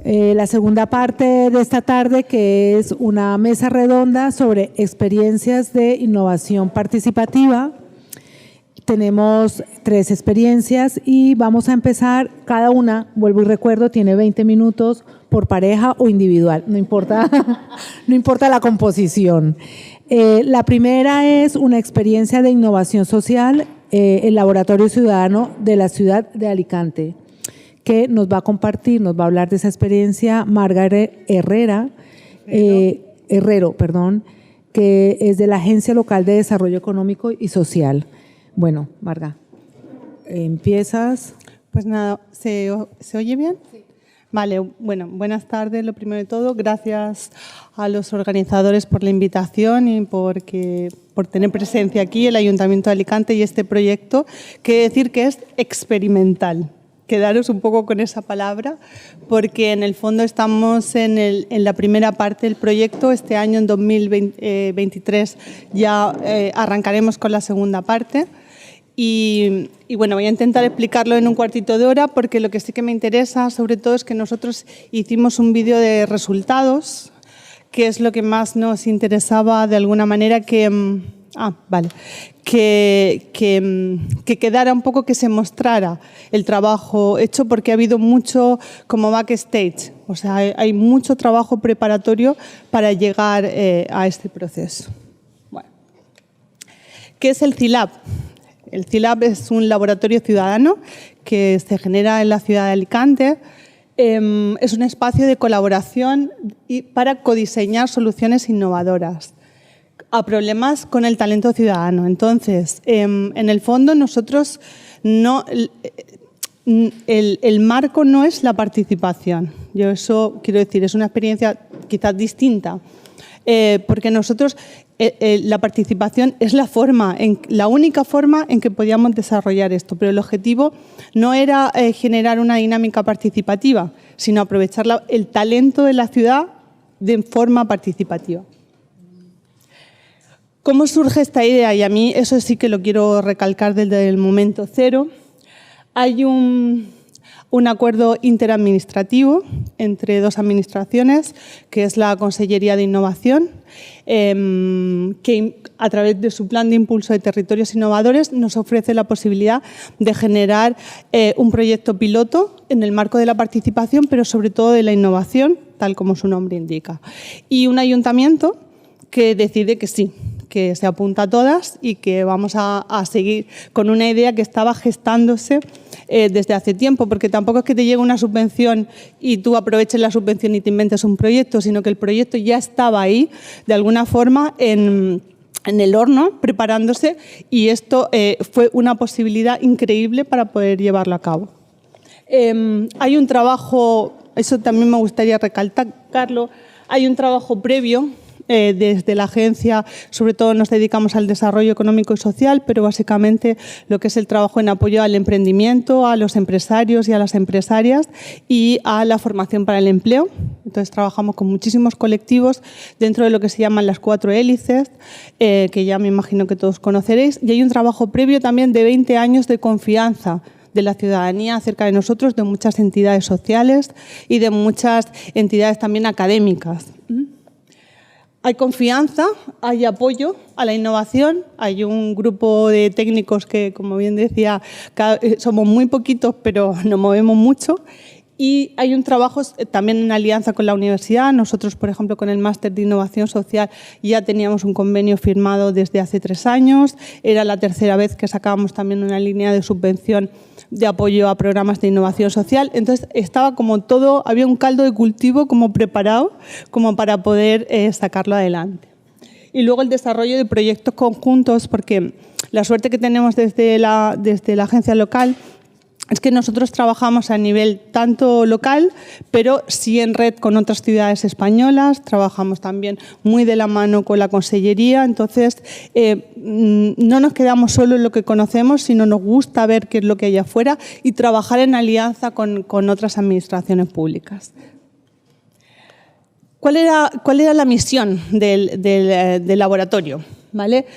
La segunda parte de esta tarde, que es una mesa redonda sobre experiencias de innovación participativa. Tenemos 3 experiencias y vamos a empezar, cada una, vuelvo y recuerdo, tiene 20 minutos por pareja o individual, no importa, no importa la composición. La primera es una experiencia de innovación social, el Laboratorio Ciudadano de la ciudad de Alicante, que nos va a compartir, nos va a hablar de esa experiencia Margaret Herrero, que es de la Agencia Local de Desarrollo Económico y Social. Bueno, Marga, empiezas. Pues nada, ¿se oye bien? Sí. Vale, bueno, buenas tardes, lo primero de todo. Gracias a los organizadores por la invitación y por tener presencia aquí, el Ayuntamiento de Alicante y este proyecto, que decir que es experimental. Quedaros un poco con esa palabra, porque en el fondo estamos en la primera parte del proyecto. Este año, en 2023, ya arrancaremos con la segunda parte. Y bueno, voy a intentar explicarlo en un cuartito de hora, porque lo que sí que me interesa, sobre todo, es que nosotros hicimos un vídeo de resultados, que es lo que más nos interesaba de alguna manera que quedara un poco, que se mostrara el trabajo hecho, porque ha habido mucho como backstage, o sea, hay mucho trabajo preparatorio para llegar a este proceso. Bueno, ¿qué es el CILAB? El CILAB es un laboratorio ciudadano que se genera en la ciudad de Alicante. Es un espacio de colaboración para codiseñar soluciones innovadoras a problemas con el talento ciudadano. Entonces, en el fondo, nosotros el marco no es la participación. Yo eso quiero decir, es una experiencia quizás distinta, porque nosotros la participación es la única forma en que podíamos desarrollar esto, pero el objetivo no era generar una dinámica participativa, sino aprovechar el talento de la ciudad de forma participativa. ¿Cómo surge esta idea? Y a mí eso sí que lo quiero recalcar desde el momento cero. Hay un acuerdo interadministrativo entre 2 administraciones, que es la Consellería de Innovación, que a través de su Plan de Impulso de Territorios Innovadores nos ofrece la posibilidad de generar un proyecto piloto en el marco de la participación, pero sobre todo de la innovación, tal como su nombre indica. Y un ayuntamiento que decide que sí, que se apunta a todas y que vamos a seguir con una idea que estaba gestándose desde hace tiempo, porque tampoco es que te llegue una subvención y tú aproveches la subvención y te inventes un proyecto, sino que el proyecto ya estaba ahí, de alguna forma, en el horno, preparándose, y esto fue una posibilidad increíble para poder llevarlo a cabo. Hay un trabajo, eso también me gustaría recalcarlo, hay un trabajo previo. Desde la agencia, sobre todo, nos dedicamos al desarrollo económico y social, pero básicamente lo que es el trabajo en apoyo al emprendimiento, a los empresarios y a las empresarias, y a la formación para el empleo. Entonces, trabajamos con muchísimos colectivos dentro de lo que se llaman las 4 hélices, que ya me imagino que todos conoceréis. Y hay un trabajo previo también de 20 años de confianza de la ciudadanía acerca de nosotros, de muchas entidades sociales y de muchas entidades también académicas. Hay confianza, hay apoyo a la innovación, hay un grupo de técnicos que, como bien decía, somos muy poquitos, pero nos movemos mucho. Y hay un trabajo también en alianza con la universidad. Nosotros, por ejemplo, con el Máster de Innovación Social ya teníamos un convenio firmado desde hace 3 años. Era la 3ª vez que sacábamos también una línea de subvención de apoyo a programas de innovación social. Entonces, estaba como todo, había un caldo de cultivo como preparado como para poder sacarlo adelante. Y luego el desarrollo de proyectos conjuntos, porque la suerte que tenemos desde la agencia local es que nosotros trabajamos a nivel tanto local, pero sí en red con otras ciudades españolas. Trabajamos también muy de la mano con la Consellería. Entonces, no nos quedamos solo en lo que conocemos, sino nos gusta ver qué es lo que hay afuera y trabajar en alianza con otras administraciones públicas. ¿Cuál era la misión del laboratorio? ¿Vale?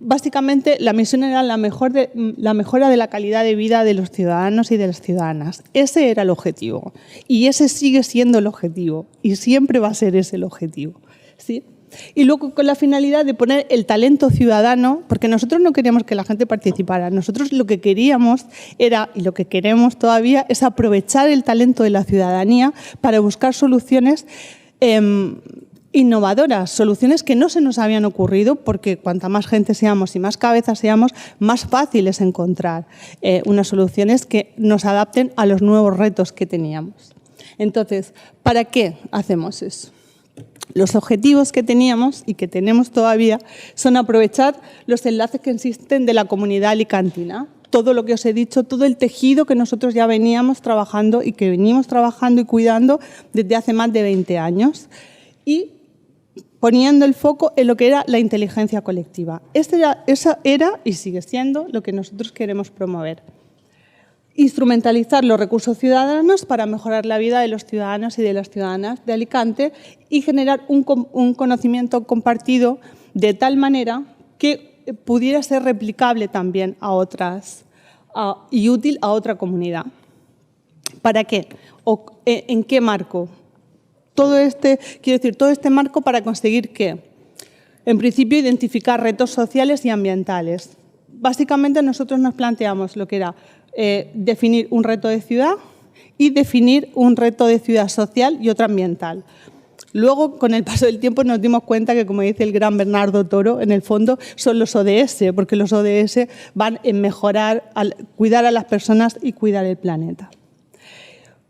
básicamente la misión era la mejora de la calidad de vida de los ciudadanos y de las ciudadanas. Ese era el objetivo y ese sigue siendo el objetivo y siempre va a ser ese el objetivo, ¿sí? Y luego con la finalidad de poner el talento ciudadano, porque nosotros no queríamos que la gente participara, nosotros lo que queríamos era, y lo que queremos todavía, es aprovechar el talento de la ciudadanía para buscar soluciones innovadoras, soluciones que no se nos habían ocurrido, porque cuanta más gente seamos y más cabezas seamos, más fácil es encontrar unas soluciones que nos adapten a los nuevos retos que teníamos. Entonces, ¿para qué hacemos eso? Los objetivos que teníamos y que tenemos todavía son aprovechar los enlaces que existen de la comunidad alicantina. Todo lo que os he dicho, todo el tejido que nosotros ya veníamos trabajando y que venimos trabajando y cuidando desde hace más de 20 años. Y poniendo el foco en lo que era la inteligencia colectiva. Esa era y sigue siendo lo que nosotros queremos promover. Instrumentalizar los recursos ciudadanos para mejorar la vida de los ciudadanos y de las ciudadanas de Alicante y generar un conocimiento compartido de tal manera que pudiera ser replicable también a otras y útil a otra comunidad. ¿Para qué? ¿O en qué marco? Todo este marco para conseguir ¿qué? En principio, identificar retos sociales y ambientales. Básicamente nosotros nos planteamos lo que era definir un reto de ciudad y definir un reto de ciudad social y otro ambiental. Luego, con el paso del tiempo, nos dimos cuenta que, como dice el gran Bernardo Toro, en el fondo son los ODS, porque los ODS van en mejorar, cuidar a las personas y cuidar el planeta.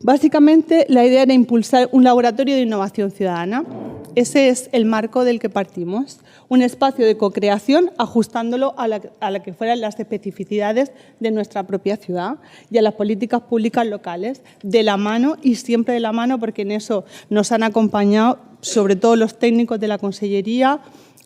Básicamente, la idea era impulsar un laboratorio de innovación ciudadana. Ese es el marco del que partimos. Un espacio de co-creación ajustándolo a la que fueran las especificidades de nuestra propia ciudad y a las políticas públicas locales, de la mano y siempre de la mano, porque en eso nos han acompañado sobre todo los técnicos de la Consellería,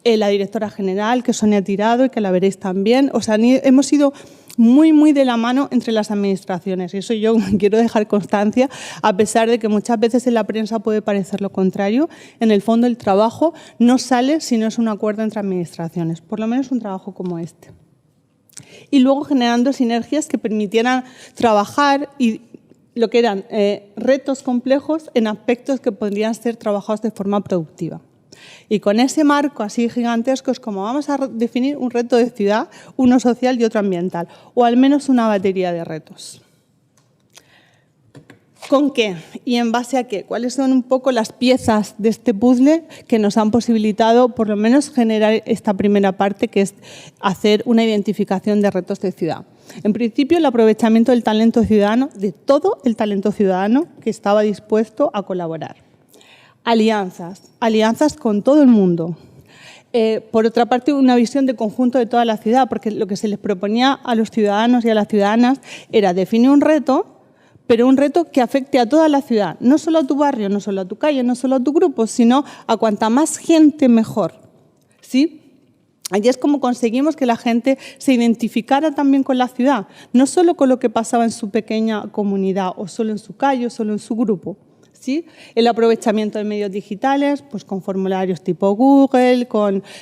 la directora general, que es Sonia Tirado, y que la veréis también. O sea, hemos ido muy de la mano entre las administraciones. Y eso yo quiero dejar constancia, a pesar de que muchas veces en la prensa puede parecer lo contrario. En el fondo, el trabajo no sale si no es un acuerdo entre administraciones, por lo menos un trabajo como este. Y luego generando sinergias que permitieran trabajar y lo que eran retos complejos en aspectos que podrían ser trabajados de forma productiva. Y con ese marco así gigantesco es como vamos a definir un reto de ciudad, uno social y otro ambiental, o al menos una batería de retos. ¿Con qué? ¿Y en base a qué? ¿Cuáles son un poco las piezas de este puzzle que nos han posibilitado por lo menos generar esta primera parte, que es hacer una identificación de retos de ciudad? En principio, el aprovechamiento del talento ciudadano, de todo el talento ciudadano que estaba dispuesto a colaborar. Alianzas con todo el mundo. Por otra parte, una visión de conjunto de toda la ciudad, porque lo que se les proponía a los ciudadanos y a las ciudadanas era definir un reto, pero un reto que afecte a toda la ciudad, no solo a tu barrio, no solo a tu calle, no solo a tu grupo, sino a cuanta más gente mejor. ¿Sí? Allí es como conseguimos que la gente se identificara también con la ciudad, no solo con lo que pasaba en su pequeña comunidad, o solo en su calle, o solo en su grupo. ¿Sí? El aprovechamiento de medios digitales, pues con formularios tipo Google,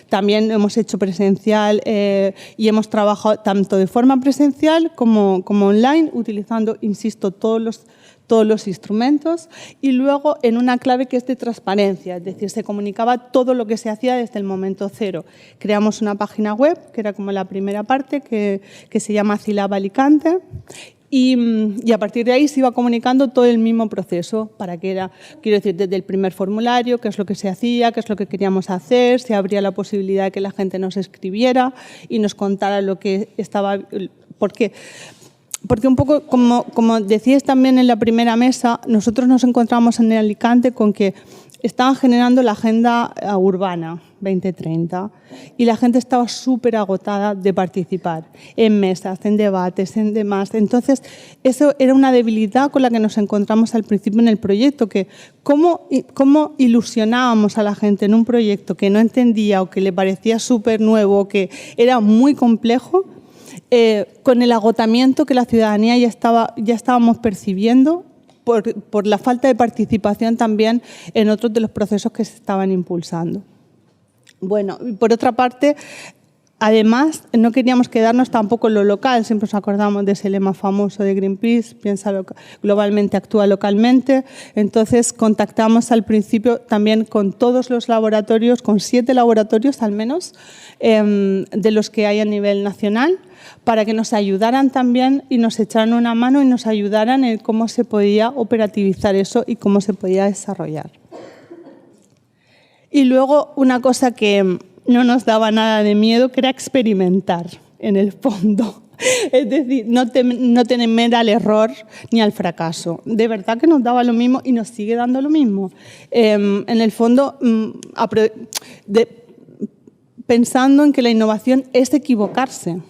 también hemos hecho presencial y hemos trabajado tanto de forma presencial como online, utilizando, insisto, todos los instrumentos, y luego en una clave que es de transparencia, es decir, se comunicaba todo lo que se hacía desde el momento cero. Creamos una página web, que era como la primera parte, que se llama Cilab Alicante, y a partir de ahí se iba comunicando todo el mismo proceso, para que era, quiero decir, desde el primer formulario, qué es lo que se hacía, qué es lo que queríamos hacer, se abría la posibilidad de que la gente nos escribiera y nos contara lo que estaba... ¿Por qué? Porque un poco, como decíais también en la primera mesa, nosotros nos encontramos en Alicante con que estaban generando la Agenda Urbana 2030 y la gente estaba súper agotada de participar en mesas, en debates, en demás. Entonces, eso era una debilidad con la que nos encontramos al principio en el proyecto, que cómo ilusionábamos a la gente en un proyecto que no entendía o que le parecía súper nuevo o que era muy complejo, con el agotamiento que la ciudadanía ya estábamos percibiendo por la falta de participación también en otros de los procesos que se estaban impulsando. Bueno, y por otra parte, además, no queríamos quedarnos tampoco en lo local, siempre nos acordamos de ese lema famoso de Greenpeace, piensa globalmente, actúa localmente. Entonces, contactamos al principio también con todos los laboratorios, con 7 laboratorios al menos, de los que hay a nivel nacional, para que nos ayudaran también y nos echaran una mano y nos ayudaran en cómo se podía operativizar eso y cómo se podía desarrollar. Y luego, una cosa que no nos daba nada de miedo, que era experimentar, en el fondo. Es decir, no temer al error ni al fracaso. De verdad que nos daba lo mismo y nos sigue dando lo mismo. En el fondo, pensando en que la innovación es equivocarse.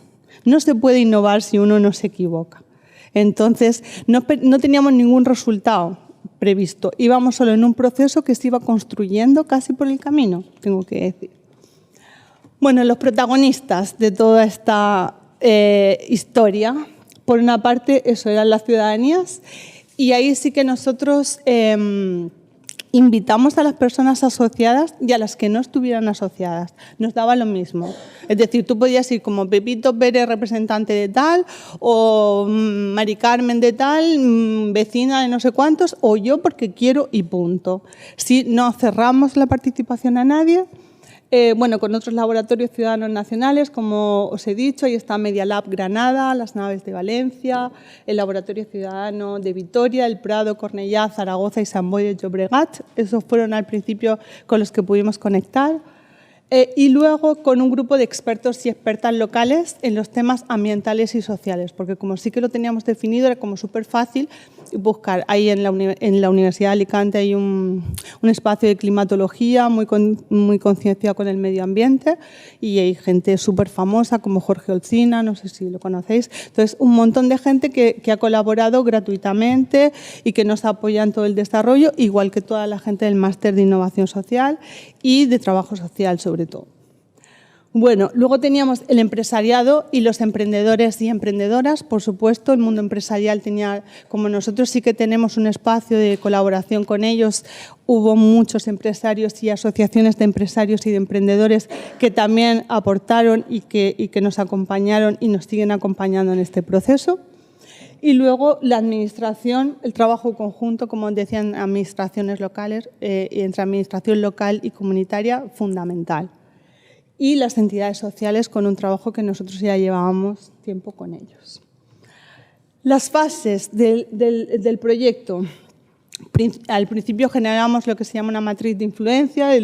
No se puede innovar si uno no se equivoca. Entonces, no teníamos ningún resultado previsto. Íbamos solo en un proceso que se iba construyendo casi por el camino, tengo que decir. Bueno, los protagonistas de toda esta historia, por una parte, eso eran las ciudadanías, y ahí sí que nosotros invitamos a las personas asociadas y a las que no estuvieran asociadas. Nos daba lo mismo. Es decir, tú podías ir como Pepito Pérez, representante de tal, o Mari Carmen de tal, vecina de no sé cuántos, o yo porque quiero y punto. Si no cerramos la participación a nadie, bueno, con otros laboratorios ciudadanos nacionales, como os he dicho, ahí está Media Lab Granada, las Naves de Valencia, el Laboratorio Ciudadano de Vitoria, el Prado, Cornellá, Zaragoza y Sant Boi de Llobregat. Esos fueron al principio con los que pudimos conectar. Y luego con un grupo de expertos y expertas locales en los temas ambientales y sociales, porque como sí que lo teníamos definido, era como súper fácil buscar. Ahí en la Universidad de Alicante hay un espacio de climatología muy concienciado con el medio ambiente y hay gente súper famosa como Jorge Olcina, no sé si lo conocéis. Entonces, un montón de gente que ha colaborado gratuitamente y que nos apoya en todo el desarrollo, igual que toda la gente del máster de innovación social y de trabajo social, sobre todo. Bueno, luego teníamos el empresariado y los emprendedores y emprendedoras. Por supuesto, el mundo empresarial tenía, como nosotros sí que tenemos un espacio de colaboración con ellos, hubo muchos empresarios y asociaciones de empresarios y de emprendedores que también aportaron y que nos acompañaron y nos siguen acompañando en este proceso. Y luego la administración, el trabajo conjunto, como decían, administraciones locales, entre administración local y comunitaria, fundamental. Y las entidades sociales con un trabajo que nosotros ya llevábamos tiempo con ellos. Las fases del proyecto. Al principio generamos lo que se llama una matriz de influencia de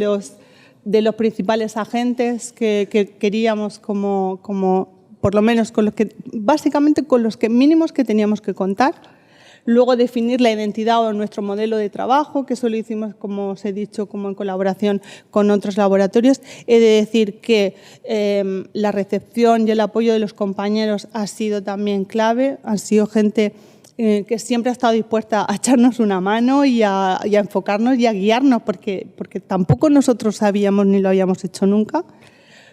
los principales agentes que queríamos como por lo menos con los que, básicamente con los que mínimos que teníamos que contar. Luego definir la identidad o nuestro modelo de trabajo, que eso lo hicimos, como os he dicho, como en colaboración con otros laboratorios. He de decir que la recepción y el apoyo de los compañeros ha sido también clave. Han sido gente que siempre ha estado dispuesta a echarnos una mano y a enfocarnos y a guiarnos, porque tampoco nosotros sabíamos ni lo habíamos hecho nunca.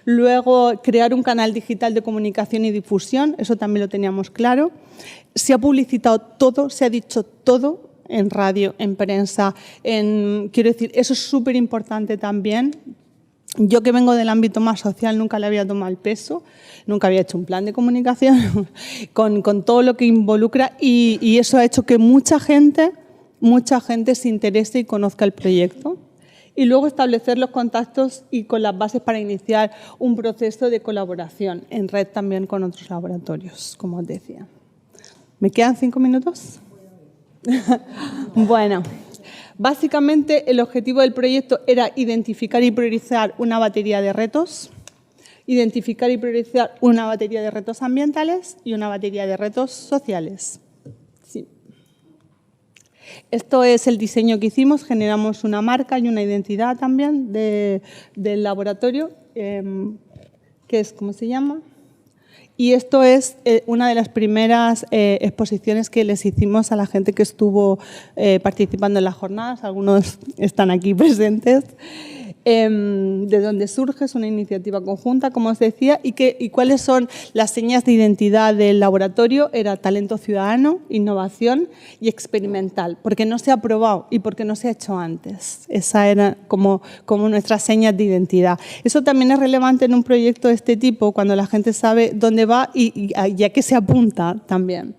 Luego, crear un canal digital de comunicación y difusión, eso también lo teníamos claro. Se ha publicitado todo, se ha dicho todo en radio, en prensa. Quiero decir, eso es súper importante también. Yo, que vengo del ámbito más social, nunca le había tomado el peso, nunca había hecho un plan de comunicación con todo lo que involucra y eso ha hecho que mucha gente se interese y conozca el proyecto. Y luego establecer los contactos y con las bases para iniciar un proceso de colaboración en red también con otros laboratorios, como os decía. ¿Me quedan 5 minutos? Bueno, básicamente el objetivo del proyecto era identificar y priorizar una batería de retos, identificar y priorizar una batería de retos ambientales y una batería de retos sociales. Esto es el diseño que hicimos, generamos una marca y una identidad también del laboratorio, que es, ¿cómo se llama? Y esto es una de las primeras exposiciones que les hicimos a la gente que estuvo participando en las jornadas, algunos están aquí presentes. de dónde surge, es una iniciativa conjunta, como os decía, y cuáles son las señas de identidad del laboratorio. Era talento ciudadano, innovación y experimental, porque no se ha probado y porque no se ha hecho antes. Esa era como nuestras señas de identidad. Eso también es relevante en un proyecto de este tipo, cuando la gente sabe dónde va y a qué se apunta también.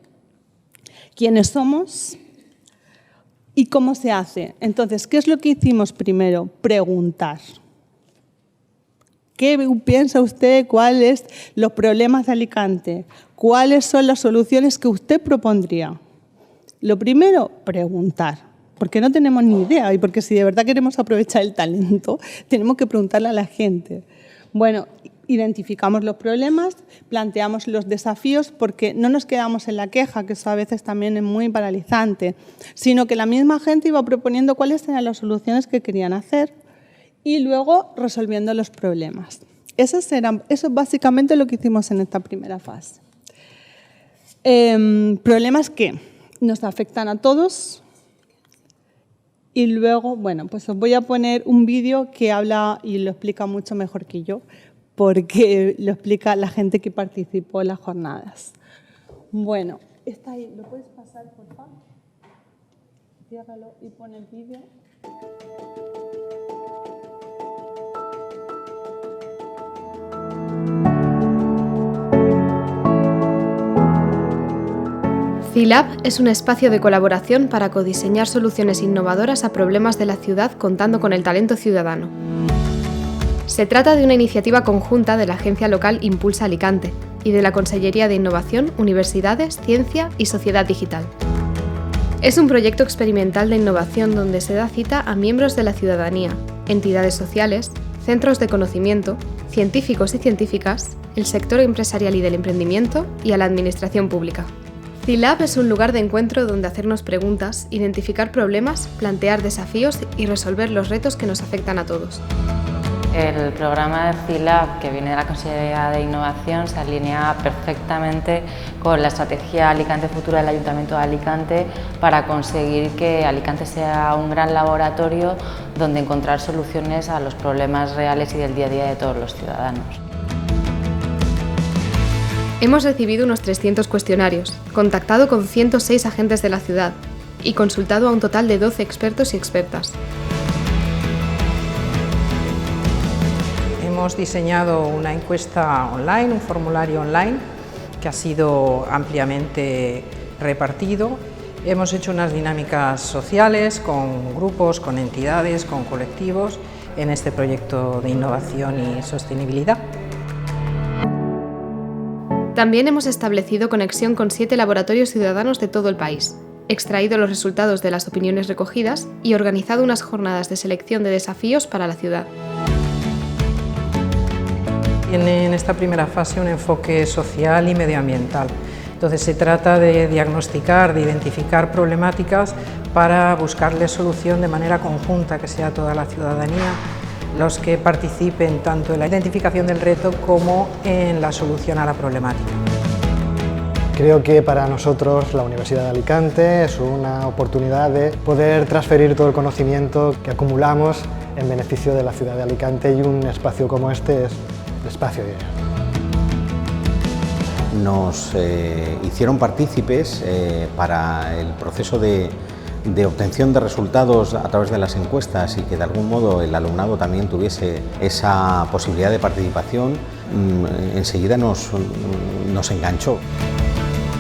¿Quiénes somos? ¿Y cómo se hace? Entonces, ¿qué es lo que hicimos primero? Preguntar. ¿Qué piensa usted? ¿Cuáles son los problemas de Alicante? ¿Cuáles son las soluciones que usted propondría? Lo primero, preguntar, porque no tenemos ni idea y porque si de verdad queremos aprovechar el talento, tenemos que preguntarle a la gente. Bueno, identificamos los problemas, planteamos los desafíos, porque no nos quedamos en la queja, que eso a veces también es muy paralizante, sino que la misma gente iba proponiendo cuáles eran las soluciones que querían hacer y luego resolviendo los problemas. Eso es básicamente lo que hicimos en esta primera fase. Problemas que nos afectan a todos y luego, bueno, pues os voy a poner un vídeo que habla y lo explica mucho mejor que yo, porque lo explica la gente que participó en las jornadas. Bueno, está ahí, ¿lo puedes pasar, por favor? Ciérralo y pon el vídeo. CILAB es un espacio de colaboración para codiseñar soluciones innovadoras a problemas de la ciudad contando con el talento ciudadano. Se trata de una iniciativa conjunta de la agencia local Impulsa Alicante y de la Consellería de Innovación, Universidades, Ciencia y Sociedad Digital. Es un proyecto experimental de innovación donde se da cita a miembros de la ciudadanía, entidades sociales, centros de conocimiento, científicos y científicas, el sector empresarial y del emprendimiento y a la administración pública. CILAB es un lugar de encuentro donde hacernos preguntas, identificar problemas, plantear desafíos y resolver los retos que nos afectan a todos. El programa de CILAB, que viene de la Consellería de Innovación, se alinea perfectamente con la estrategia Alicante Futura del Ayuntamiento de Alicante para conseguir que Alicante sea un gran laboratorio donde encontrar soluciones a los problemas reales y del día a día de todos los ciudadanos. Hemos recibido unos 300 cuestionarios, contactado con 106 agentes de la ciudad y consultado a un total de 12 expertos y expertas. Hemos diseñado una encuesta online, un formulario online, que ha sido ampliamente repartido. Hemos hecho unas dinámicas sociales con grupos, con entidades, con colectivos en este proyecto de innovación y sostenibilidad. También hemos establecido conexión con 7 laboratorios ciudadanos de todo el país, extraído los resultados de las opiniones recogidas y organizado unas jornadas de selección de desafíos para la ciudad. Tiene en esta primera fase un enfoque social y medioambiental. Entonces se trata de diagnosticar, de identificar problemáticas para buscarles solución de manera conjunta, que sea toda la ciudadanía los que participen tanto en la identificación del reto como en la solución a la problemática. Creo que para nosotros la Universidad de Alicante es una oportunidad de poder transferir todo el conocimiento que acumulamos en beneficio de la ciudad de Alicante, y un espacio como este es el espacio ideal. Nos hicieron partícipes para el proceso de obtención de resultados a través de las encuestas, y que de algún modo el alumnado también tuviese esa posibilidad de participación. Enseguida nos enganchó.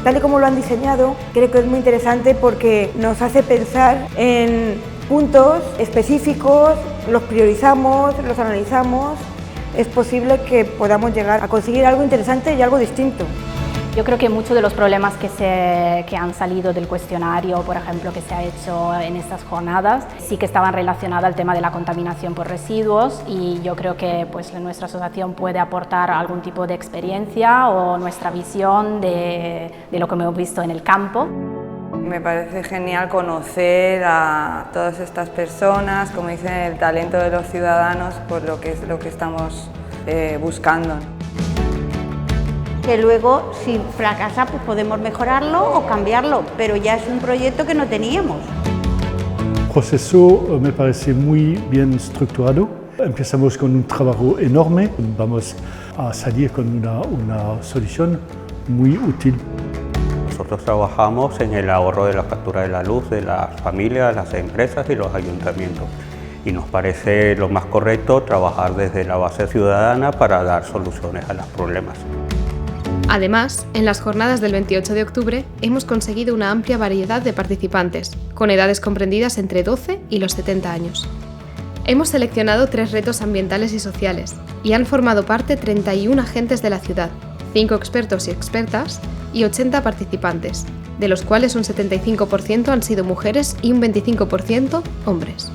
Tal y como lo han diseñado, creo que es muy interesante porque nos hace pensar en puntos específicos, los priorizamos, los analizamos. Es posible que podamos llegar a conseguir algo interesante y algo distinto. Yo creo que muchos de los problemas que han salido del cuestionario, por ejemplo, que se ha hecho en estas jornadas, sí que estaban relacionados al tema de la contaminación por residuos, y yo creo que pues, nuestra asociación puede aportar algún tipo de experiencia o nuestra visión de lo que hemos visto en el campo. Me parece genial conocer a todas estas personas, como dicen, el talento de los ciudadanos, por lo que es lo que estamos buscando. Que luego, si fracasa, pues podemos mejorarlo o cambiarlo, pero ya es un proyecto que no teníamos. El proceso me parece muy bien estructurado Empezamos con un trabajo enorme, vamos a salir con una solución muy útil. Nosotros trabajamos en el ahorro de la factura de la luz de las familias, las empresas y los ayuntamientos. Y nos parece lo más correcto trabajar desde la base ciudadana para dar soluciones a los problemas. Además, en las jornadas del 28 de octubre hemos conseguido una amplia variedad de participantes, con edades comprendidas entre 12 y los 70 años. Hemos seleccionado 3 retos ambientales y sociales, y han formado parte 31 agentes de la ciudad, 5 expertos y expertas y 80 participantes, de los cuales un 75% han sido mujeres y un 25% hombres.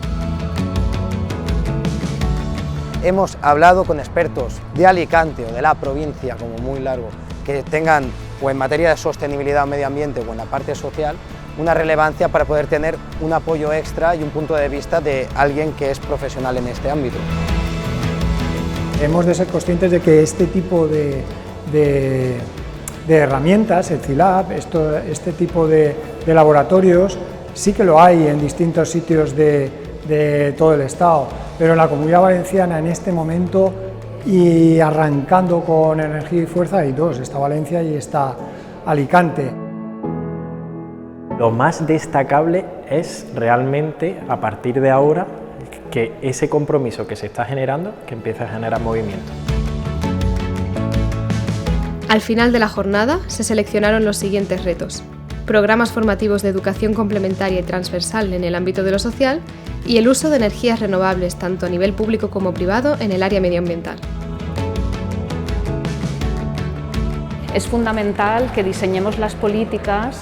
Hemos hablado con expertos de Alicante o de la provincia, como muy largo, que tengan o en materia de sostenibilidad o medio ambiente o en la parte social una relevancia para poder tener un apoyo extra y un punto de vista de alguien que es profesional en este ámbito. Hemos de ser conscientes de que este tipo de herramientas, el CILAB, este tipo de laboratorios, sí que lo hay en distintos sitios de todo el Estado, pero en la Comunidad Valenciana en este momento y arrancando con energía y fuerza hay 2, está Valencia y está Alicante. Lo más destacable es realmente a partir de ahora que ese compromiso que se está generando, que empieza a generar movimiento. Al final de la jornada se seleccionaron los siguientes retos: programas formativos de educación complementaria y transversal en el ámbito de lo social y el uso de energías renovables tanto a nivel público como privado en el área medioambiental. Es fundamental que diseñemos las políticas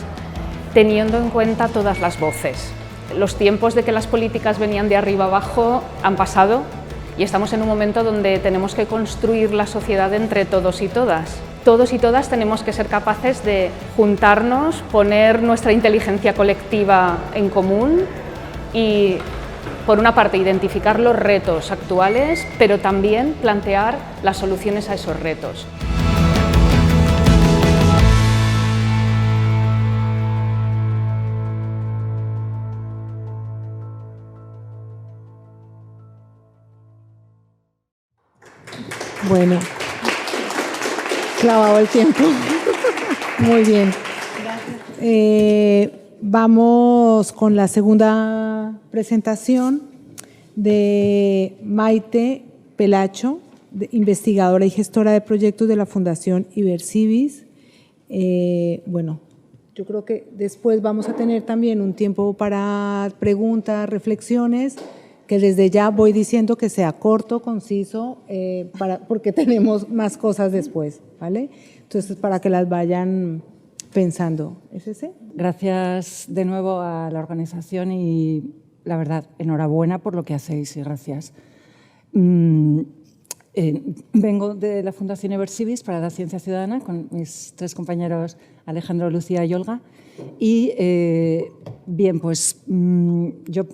teniendo en cuenta todas las voces. Los tiempos de que las políticas venían de arriba abajo han pasado y estamos en un momento donde tenemos que construir la sociedad entre todos y todas. Todos y todas tenemos que ser capaces de juntarnos, poner nuestra inteligencia colectiva en común y, por una parte, identificar los retos actuales, pero también plantear las soluciones a esos retos. Bueno, clavado el tiempo. Muy bien. Vamos con la segunda presentación de Maite Pelacho, investigadora y gestora de proyectos de la Fundación Ibercivis. Bueno, yo creo que después vamos a tener también un tiempo para preguntas, reflexiones, que desde ya voy diciendo que sea corto, conciso, porque tenemos más cosas después, ¿vale? Entonces, para que las vayan pensando. ¿Es ese? Gracias de nuevo a la organización y, la verdad, enhorabuena por lo que hacéis y gracias. Vengo de la Fundación Ibercivis para la Ciencia Ciudadana con mis 3 compañeros Alejandro, Lucía y Olga. Y, bien, pues yo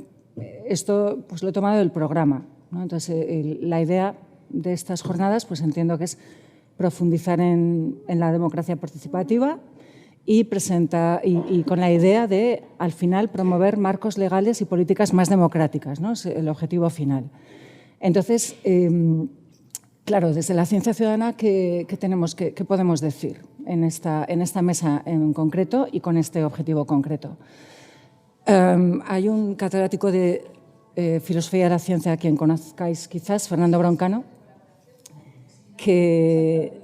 esto pues lo he tomado del programa, ¿no? Entonces, la idea de estas jornadas pues entiendo que es profundizar en la democracia participativa y con la idea de, al final, promover marcos legales y políticas más democráticas, ¿no? Es el objetivo final. Entonces, claro, desde la ciencia ciudadana, ¿qué podemos decir en esta mesa en concreto y con este objetivo concreto? Hay un catedrático de Filosofía de la Ciencia, a quien conozcáis quizás, Fernando Broncano, que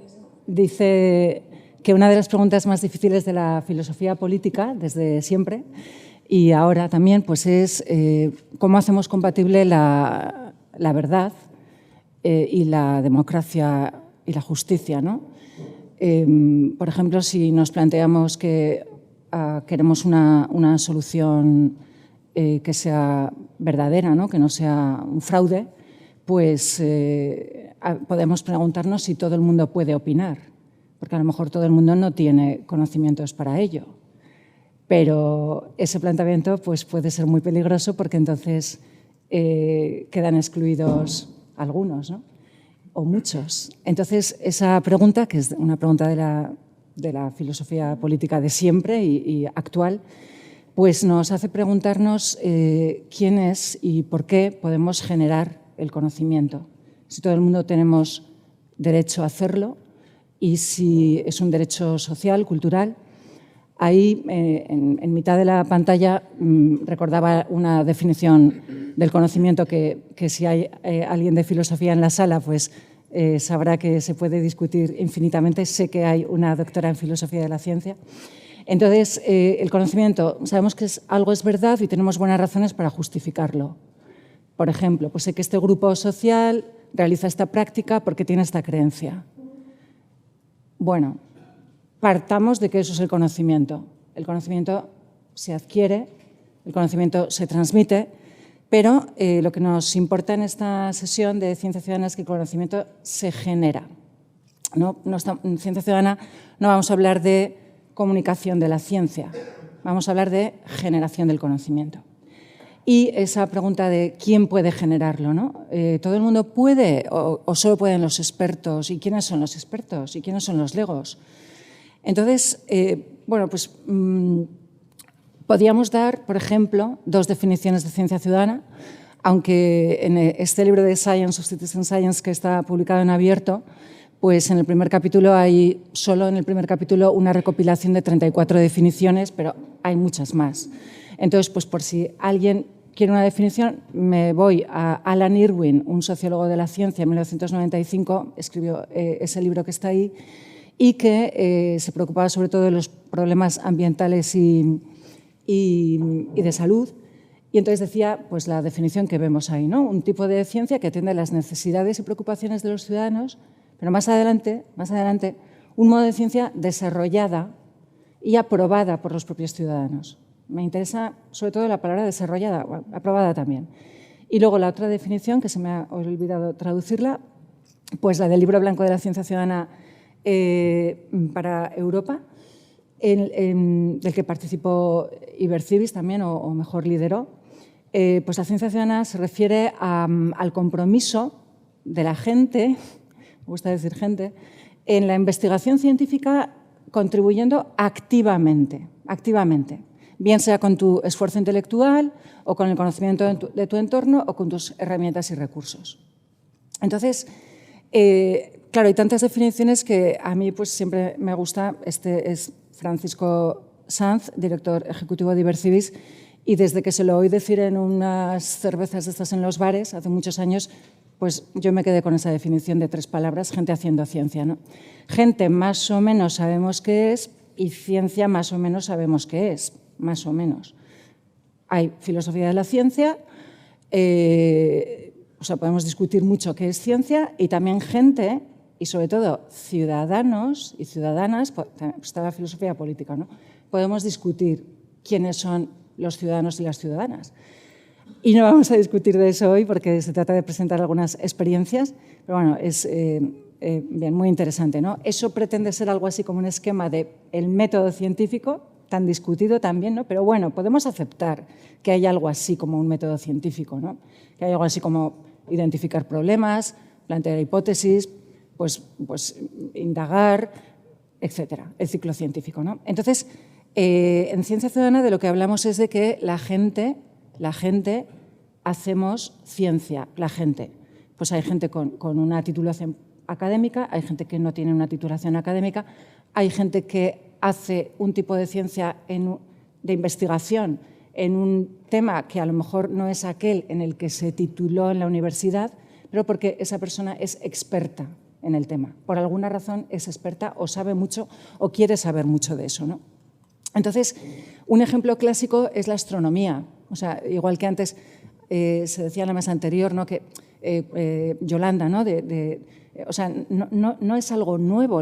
dice que una de las preguntas más difíciles de la filosofía política, desde siempre, y ahora también, pues es cómo hacemos compatible la verdad y la democracia y la justicia, ¿no? Por ejemplo, si nos planteamos que queremos una solución que sea verdadera, ¿no? Que no sea un fraude, pues podemos preguntarnos si todo el mundo puede opinar, porque a lo mejor todo el mundo no tiene conocimientos para ello. Pero ese planteamiento pues, puede ser muy peligroso porque entonces quedan excluidos algunos, ¿no? O muchos. Entonces, esa pregunta, que es una pregunta de la filosofía política de siempre y actual, pues nos hace preguntarnos quién es y por qué podemos generar el conocimiento. Si todo el mundo tenemos derecho a hacerlo y si es un derecho social, cultural. Ahí, en mitad de la pantalla, recordaba una definición del conocimiento que si hay alguien de filosofía en la sala, pues sabrá que se puede discutir infinitamente. Sé que hay una doctora en filosofía de la ciencia. Entonces, el conocimiento, sabemos que algo es verdad y tenemos buenas razones para justificarlo. Por ejemplo, pues sé que este grupo social realiza esta práctica porque tiene esta creencia. Bueno, partamos de que eso es el conocimiento. El conocimiento se adquiere, el conocimiento se transmite, pero lo que nos importa en esta sesión de Ciencia Ciudadana es que el conocimiento se genera. En Ciencia Ciudadana no vamos a hablar de comunicación de la ciencia, vamos a hablar de generación del conocimiento. Y esa pregunta de quién puede generarlo, ¿no? ¿Todo el mundo puede o solo pueden los expertos? ¿Y quiénes son los expertos? ¿Y quiénes son los legos? Entonces, bueno, pues podríamos dar, por ejemplo, dos definiciones de ciencia ciudadana, aunque en este libro de Science of Citizen Science que está publicado en abierto, pues en el primer capítulo hay solo en el primer capítulo una recopilación de 34 definiciones, pero hay muchas más. Entonces, pues por si alguien quiere una definición, me voy a Alan Irwin, un sociólogo de la ciencia, en 1995, escribió ese libro que está ahí, y que se preocupaba sobre todo de los problemas ambientales y de salud. Y entonces decía pues, la definición que vemos ahí, ¿no? Un tipo de ciencia que atiende las necesidades y preocupaciones de los ciudadanos, pero más adelante, un modo de ciencia desarrollada y aprobada por los propios ciudadanos. Me interesa sobre todo la palabra desarrollada, aprobada también. Y luego la otra definición, que se me ha olvidado traducirla, pues la del Libro Blanco de la Ciencia Ciudadana para Europa, del que participó Ibercibis también, o mejor lideró. Pues la ciencia ciudadana se refiere al compromiso de la gente, me gusta decir gente, en la investigación científica contribuyendo activamente, bien sea con tu esfuerzo intelectual o con el conocimiento de tu entorno o con tus herramientas y recursos. Entonces, claro, hay tantas definiciones que a mí pues, siempre me gusta. Este es Francisco Sanz, director ejecutivo de Ibercibis, y desde que se lo oí decir en unas cervezas de estas en los bares, hace muchos años, pues yo me quedé con esa definición de 3 palabras, gente haciendo ciencia, ¿no? Gente más o menos sabemos qué es y ciencia más o menos sabemos qué es. Más o menos. Hay filosofía de la ciencia, o sea, podemos discutir mucho qué es ciencia, y también gente, y sobre todo ciudadanos y ciudadanas, está la filosofía política, ¿no? Podemos discutir quiénes son los ciudadanos y las ciudadanas. Y no vamos a discutir de eso hoy porque se trata de presentar algunas experiencias, pero bueno, es bien, muy interesante, ¿no? Eso pretende ser algo así como un esquema del método científico, tan discutido también, ¿no? Pero bueno, podemos aceptar que hay algo así como un método científico, ¿no? Que hay algo así como identificar problemas, plantear hipótesis, pues indagar, etcétera, el ciclo científico, ¿no? Entonces, en Ciencia Ciudadana de lo que hablamos es de que la gente hacemos ciencia, la gente. Pues hay gente con una titulación académica, hay gente que no tiene una titulación académica, hay gente que hace un tipo de ciencia de investigación en un tema que a lo mejor no es aquel en el que se tituló en la universidad, pero porque esa persona es experta en el tema. Por alguna razón es experta o sabe mucho o quiere saber mucho de eso, ¿no? Entonces, un ejemplo clásico es la astronomía. O sea, igual que antes se decía en la mesa anterior, ¿no? Que Yolanda, ¿no? O sea, no es algo nuevo.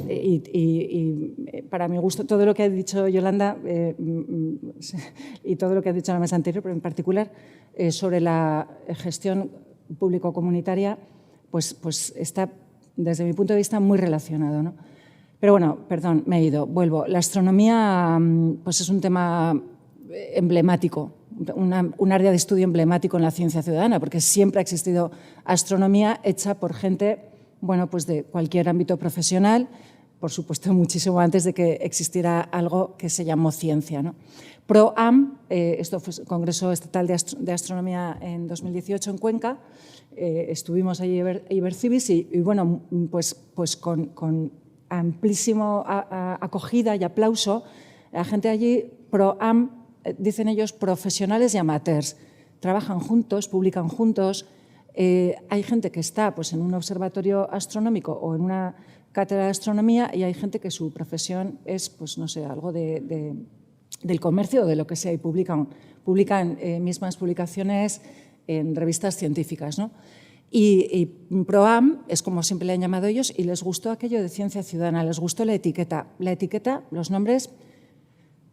Y para mi gusto, todo lo que ha dicho Yolanda y todo lo que ha dicho en la mesa anterior, pero en particular sobre la gestión público-comunitaria, pues está, desde mi punto de vista, muy relacionado, ¿no? Pero bueno, perdón, me he ido, vuelvo. La astronomía pues es un tema emblemático, un área de estudio emblemático en la ciencia ciudadana, porque siempre ha existido astronomía hecha por gente, bueno, pues de cualquier ámbito profesional, por supuesto, muchísimo antes de que existiera algo que se llamó ciencia, ¿no? ProAm, esto fue el Congreso Estatal de Astronomía en 2018 en Cuenca, estuvimos allí Ibercibis y bueno, pues con amplísima acogida y aplauso, la gente allí, ProAm, dicen ellos, profesionales y amateurs, trabajan juntos, publican juntos, hay gente que está pues, en un observatorio astronómico o en una cátedra de astronomía y hay gente que su profesión es, pues no sé, algo del comercio o de lo que sea y publican mismas publicaciones en revistas científicas, ¿no? Y ProAm es como siempre le han llamado ellos y les gustó aquello de ciencia ciudadana, les gustó la etiqueta. La etiqueta, los nombres,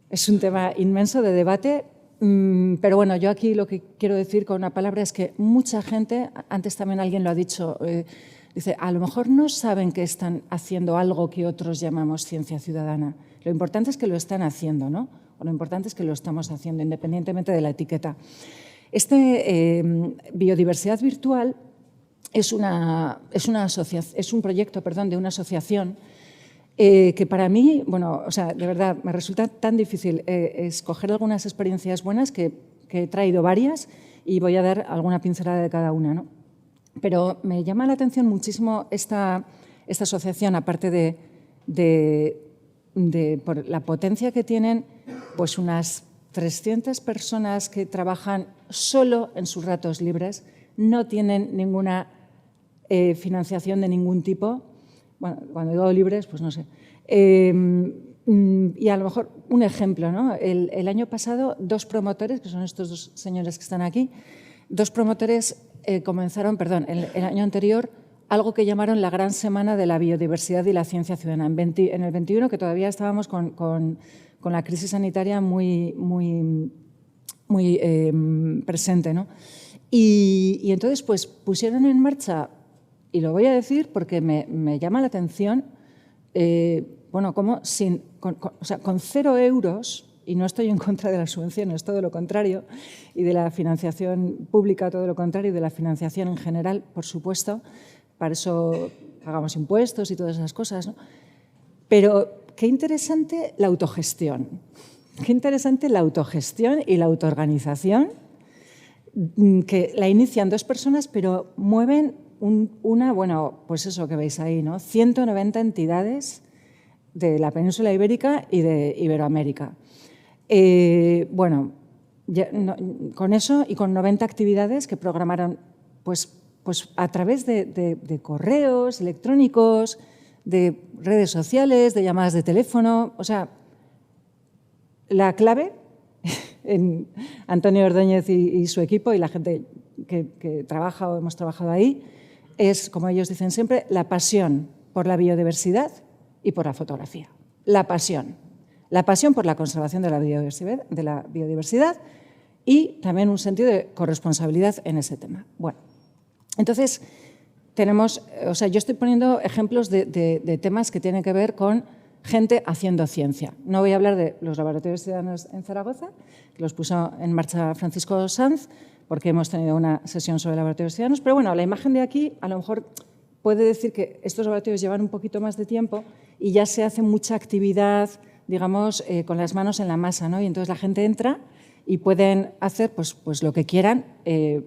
es un tema inmenso de debate, pero bueno, yo aquí lo que quiero decir con una palabra es que mucha gente, antes también alguien lo ha dicho, dice, a lo mejor no saben que están haciendo algo que otros llamamos ciencia ciudadana. Lo importante es que lo están haciendo, ¿no? O lo importante es que lo estamos haciendo, independientemente de la etiqueta. Biodiversidad virtual es un proyecto de una asociación que para mí, bueno, o sea, de verdad, me resulta tan difícil escoger algunas experiencias buenas que he traído varias y voy a dar alguna pincelada de cada una, ¿no? Pero me llama la atención muchísimo esta asociación, aparte por la potencia que tienen, pues unas 300 personas que trabajan solo en sus ratos libres, no tienen ninguna financiación de ningún tipo. Bueno, cuando digo libres, pues no sé. Y a lo mejor un ejemplo, ¿no? El año pasado, 2 promotores, que son estos 2 señores que están aquí, 2 promotores comenzaron, el año anterior, algo que llamaron la Gran Semana de la Biodiversidad y la Ciencia Ciudadana. En el 21, que todavía estábamos con la crisis sanitaria muy presente, ¿no? Y entonces, pues, pusieron en marcha, y lo voy a decir porque me llama la atención, bueno, como con 0 euros, y no estoy en contra de las subvenciones, todo lo contrario, y de la financiación pública, todo lo contrario, y de la financiación en general, por supuesto, para eso pagamos impuestos y todas esas cosas, ¿no? Pero qué interesante la autogestión, qué interesante la autogestión y la autoorganización, que la inician 2 personas, pero mueven bueno, pues eso que veis ahí, ¿no? 190 entidades de la península ibérica y de Iberoamérica. Bueno, con eso y con 90 actividades que programaron pues a través de correos electrónicos, de redes sociales, de llamadas de teléfono. O sea, la clave en Antonio Ordóñez y su equipo y la gente que trabaja o hemos trabajado ahí es, como ellos dicen siempre, la pasión por la biodiversidad y por la fotografía. La pasión por la conservación de la biodiversidad y también un sentido de corresponsabilidad en ese tema. Bueno, entonces tenemos, o sea, yo estoy poniendo ejemplos de temas que tienen que ver con gente haciendo ciencia. No voy a hablar de los laboratorios ciudadanos en Zaragoza, que los puso en marcha Francisco Sanz, porque hemos tenido una sesión sobre laboratorios ciudadanos, pero bueno, la imagen de aquí a lo mejor puede decir que estos laboratorios llevan un poquito más de tiempo y ya se hace mucha actividad, digamos, con las manos en la masa, ¿no? Y entonces la gente entra y pueden hacer pues lo que quieran,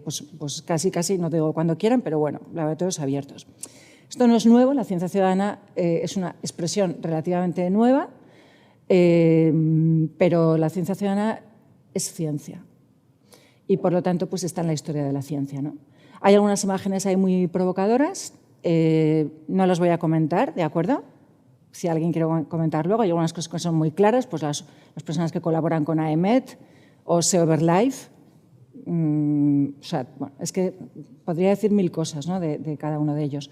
pues casi, no digo cuando quieran, pero bueno, laboratorios abiertos. Esto no es nuevo, la ciencia ciudadana es una expresión relativamente nueva, pero la ciencia ciudadana es ciencia y por lo tanto pues está en la historia de la ciencia, ¿no? Hay algunas imágenes ahí muy provocadoras, no las voy a comentar, ¿de acuerdo? Si alguien quiere comentar luego, hay algunas cosas que son muy claras, pues las personas que colaboran con AEMET o SeoverLife, o sea, bueno, es que podría decir 1000 cosas, ¿no? de cada uno de ellos.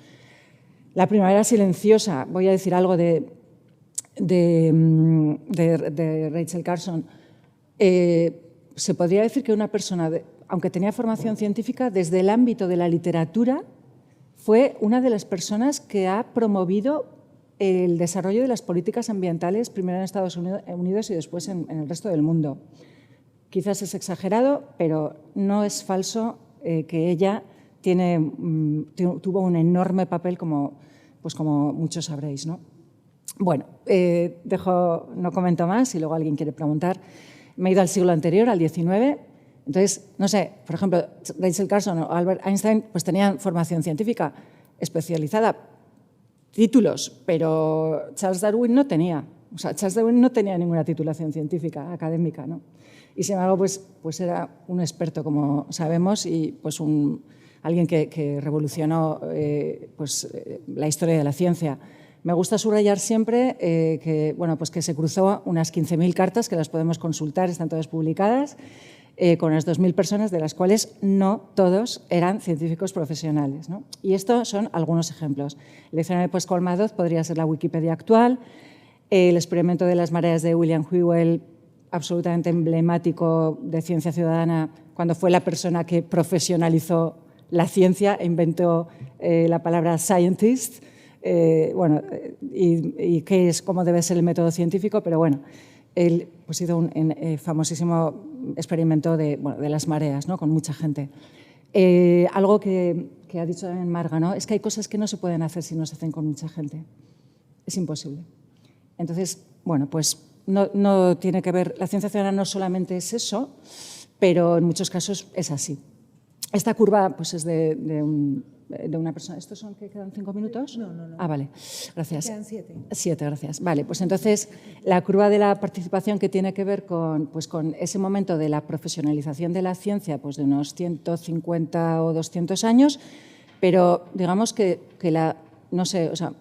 La primavera silenciosa, voy a decir algo de Rachel Carson. Se podría decir que una persona, aunque tenía formación científica, desde el ámbito de la literatura, fue una de las personas que ha promovido el desarrollo de las políticas ambientales, primero en Estados Unidos y después en el resto del mundo. Quizás es exagerado, pero no es falso que ella tuvo un enorme papel, como muchos sabréis, ¿no? Bueno, no comento más, si luego alguien quiere preguntar. Me he ido al siglo anterior, al XIX. Entonces, no sé, por ejemplo, Rachel Carson o Albert Einstein pues tenían formación científica especializada, títulos, pero Charles Darwin no tenía. O sea, Charles Darwin no tenía ninguna titulación científica, académica, ¿no? Y sin embargo, pues era un experto, como sabemos, y pues alguien que revolucionó la historia de la ciencia. Me gusta subrayar siempre que se cruzó unas 15.000 cartas, que las podemos consultar, están todas publicadas, con unas 2.000 personas, de las cuales no todos eran científicos profesionales, ¿no? Y estos son algunos ejemplos. El diccionario de Pascual Madoz podría ser la Wikipedia actual, el experimento de las mareas de William Whewell, absolutamente emblemático de ciencia ciudadana, cuando fue la persona que profesionalizó la ciencia e inventó la palabra scientist, y qué es, cómo debe ser el método científico, pero bueno, él pues, hizo un famosísimo experimento de las mareas, ¿no? Con mucha gente. Algo que ha dicho también Marga, ¿no? Es que hay cosas que no se pueden hacer si no se hacen con mucha gente. Es imposible. Entonces, bueno, pues no tiene que ver, la ciencia ciudadana no solamente es eso, pero en muchos casos es así. Esta curva pues, es de una persona. ¿Estos son que quedan 5 minutos? No. Ah, vale. Gracias. Quedan 7. 7, gracias. Vale, pues entonces la curva de la participación que tiene que ver con ese momento de la profesionalización de la ciencia, pues de unos 150 o 200 años, pero digamos que no sé, o sea,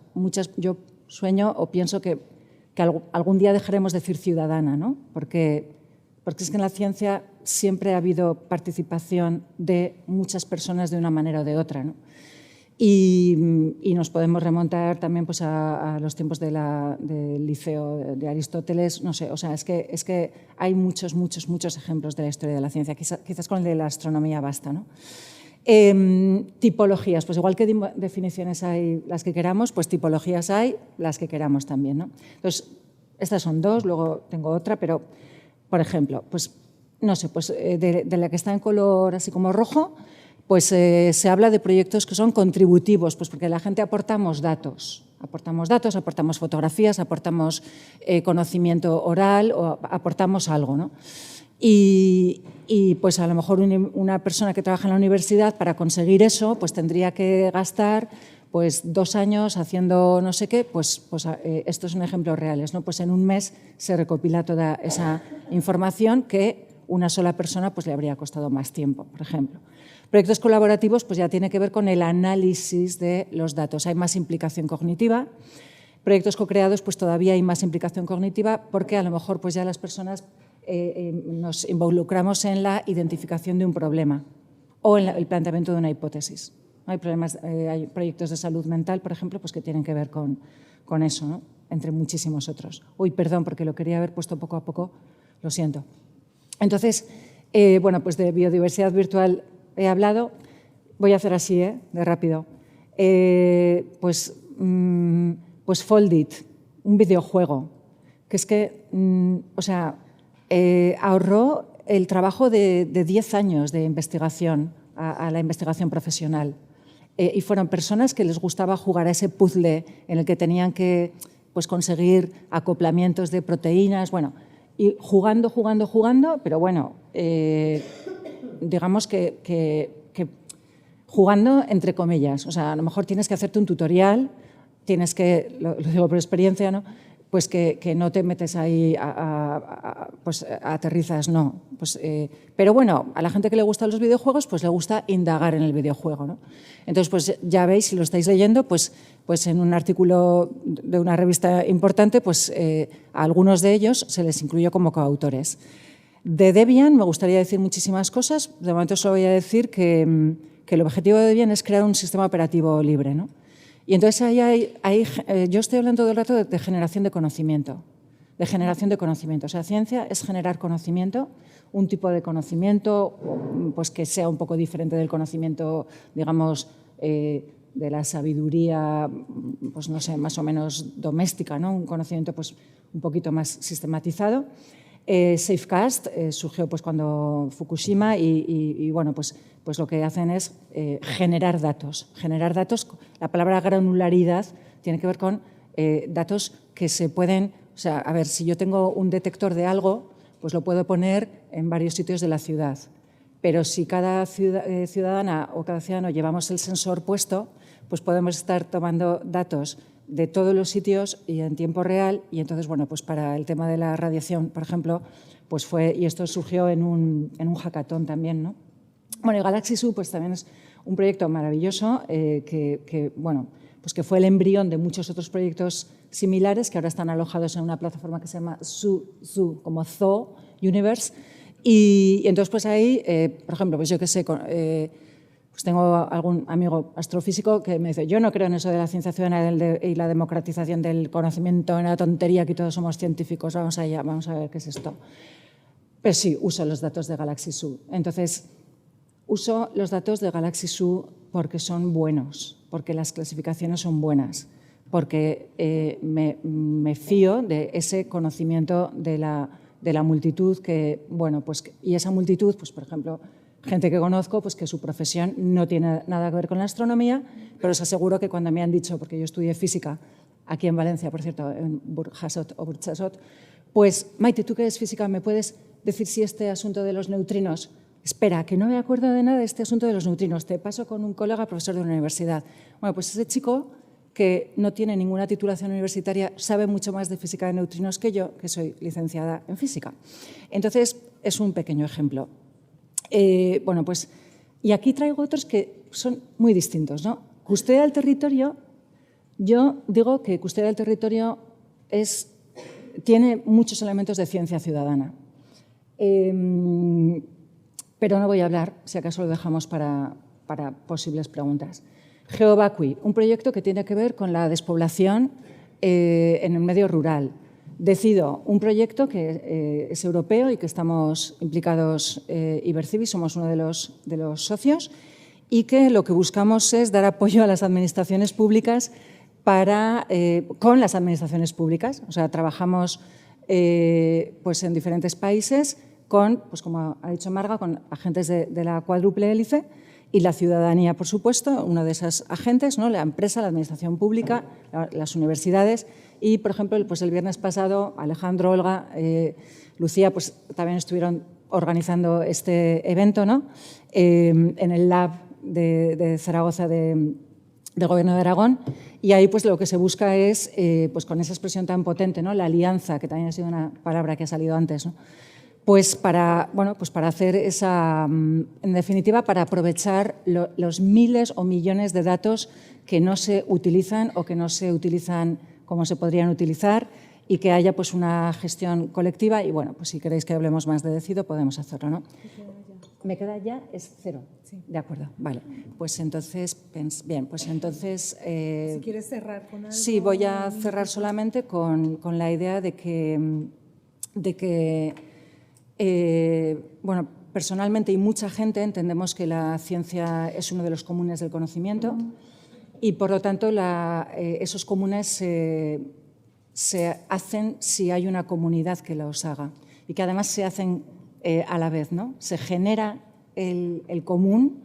yo sueño o pienso que algún día dejaremos de decir ciudadana, ¿no? Porque es que en la ciencia siempre ha habido participación de muchas personas de una manera o de otra, ¿no? Y nos podemos remontar también pues, a los tiempos del liceo de Aristóteles, no sé, o sea, es que hay muchos ejemplos de la historia de la ciencia, quizás con el de la astronomía basta, ¿no? Tipologías, pues igual que definiciones hay las que queramos, pues tipologías hay las que queramos también, ¿no? Entonces, estas son 2, luego tengo otra, pero, por ejemplo, pues, no sé, pues de la que está en color así como rojo, pues se habla de proyectos que son contributivos, pues porque la gente aportamos datos, aportamos fotografías, aportamos conocimiento oral o aportamos algo, ¿no? Y pues a lo mejor una persona que trabaja en la universidad para conseguir eso pues tendría que gastar pues 2 años haciendo no sé qué, pues esto es un ejemplo real, ¿no? Pues en un mes se recopila toda esa información que una sola persona pues le habría costado más tiempo, por ejemplo. Proyectos colaborativos pues ya tiene que ver con el análisis de los datos, hay más implicación cognitiva. Proyectos co-creados pues todavía hay más implicación cognitiva porque a lo mejor pues ya las personas nos involucramos en la identificación de un problema o en el planteamiento de una hipótesis. Hay proyectos de salud mental, por ejemplo, pues que tienen que ver con eso, ¿no? Entre muchísimos otros. Uy, perdón, porque lo quería haber puesto poco a poco, lo siento. Entonces, bueno, pues de biodiversidad virtual he hablado. Voy a hacer así, de rápido. Pues Foldit, un videojuego, que es que, o sea, ahorró el trabajo de 10 años de investigación a la investigación profesional. Y fueron personas que les gustaba jugar a ese puzzle en el que tenían que pues, conseguir acoplamientos de proteínas, bueno, y jugando, pero bueno, digamos que jugando entre comillas. O sea, a lo mejor tienes que hacerte un tutorial, tienes que, lo digo por experiencia, ¿no? Pues que no te metes ahí, pues aterrizas, no. Pues, pero bueno, a la gente que le gustan los videojuegos, pues le gusta indagar en el videojuego, ¿no? Entonces, pues ya veis, si lo estáis leyendo, pues en un artículo de una revista importante, pues a algunos de ellos se les incluyó como coautores. De Debian me gustaría decir muchísimas cosas. De momento solo voy a decir que el objetivo de Debian es crear un sistema operativo libre, ¿no? Y entonces ahí yo estoy hablando todo el rato de generación de conocimiento. O sea, ciencia es generar conocimiento, un tipo de conocimiento pues que sea un poco diferente del conocimiento, digamos, de la sabiduría, pues no sé, más o menos doméstica, ¿no? Un conocimiento pues un poquito más sistematizado. Safecast surgió pues cuando Fukushima y bueno, pues lo que hacen es generar datos. La palabra granularidad tiene que ver con datos que se pueden, o sea, a ver, si yo tengo un detector de algo, pues lo puedo poner en varios sitios de la ciudad. Pero si cada ciudadana o cada ciudadano llevamos el sensor puesto, pues podemos estar tomando datos de todos los sitios y en tiempo real. Y entonces, bueno, pues para el tema de la radiación, por ejemplo, pues fue, y esto surgió en un hackathon también, ¿no? Bueno, y Galaxy Zoo pues también es un proyecto maravilloso bueno, pues que fue el embrión de muchos otros proyectos similares que ahora están alojados en una plataforma que se llama Zoo, como Zoo Universe. Y entonces, pues ahí, por ejemplo, pues yo qué sé, pues tengo algún amigo astrofísico que me dice, yo no creo en eso de la ciencia ciudadana y la democratización del conocimiento, en la tontería que todos somos científicos, vamos allá, vamos a ver qué es esto. Pero sí, uso los datos de Galaxy Zoo. Entonces, uso los datos de Galaxy Zoo porque son buenos, porque las clasificaciones son buenas, porque me fío de ese conocimiento de la multitud que, bueno, pues, y esa multitud, pues por ejemplo, gente que conozco, pues que su profesión no tiene nada que ver con la astronomía, pero os aseguro que cuando me han dicho, porque yo estudié física aquí en Valencia, por cierto, en Burjasot, pues Maite, tú que eres física, ¿me puedes decir si este asunto de los neutrinos, espera, que no me acuerdo de nada de este asunto de los neutrinos, te paso con un colega profesor de una universidad? Bueno, pues ese chico que no tiene ninguna titulación universitaria sabe mucho más de física de neutrinos que yo, que soy licenciada en física. Entonces, es un pequeño ejemplo. Bueno, pues, y aquí traigo otros que son muy distintos, ¿no? Custodia del territorio, yo digo que custodia del territorio tiene muchos elementos de ciencia ciudadana. Pero no voy a hablar, si acaso lo dejamos para posibles preguntas. GeoVacui, un proyecto que tiene que ver con la despoblación en el medio rural. Decido, un proyecto que es europeo y que estamos implicados, Ibercivi, somos uno de los socios, y que lo que buscamos es dar apoyo a las administraciones públicas con las administraciones públicas. O sea, trabajamos pues en diferentes países con, pues como ha dicho Marga, con agentes de la cuádruple hélice y la ciudadanía, por supuesto, uno de esos agentes, ¿no? La empresa, la administración pública, las universidades. Y, por ejemplo, pues el viernes pasado, Alejandro, Olga, Lucía, pues también estuvieron organizando este evento, ¿no? En el Lab de Zaragoza del Gobierno de Aragón. Y ahí pues lo que se busca es, pues con esa expresión tan potente, ¿no? La alianza, que también ha sido una palabra que ha salido antes, ¿no? Pues para hacer esa, en definitiva, para aprovechar los miles o millones de datos que no se utilizan o que no se utilizan como se podrían utilizar, y que haya pues una gestión colectiva. Y bueno, pues si queréis que hablemos más de Decido, podemos hacerlo, ¿no? ¿Me queda ya? Es 0. Sí. De acuerdo, vale. Pues entonces, bien, pues entonces... si quieres cerrar con algo... Sí, voy a cerrar solamente con la idea de que bueno, personalmente y mucha gente entendemos que la ciencia es uno de los comunes del conocimiento y, por lo tanto, esos comunes se hacen si hay una comunidad que los haga y que además se hacen a la vez, ¿no? Se genera el común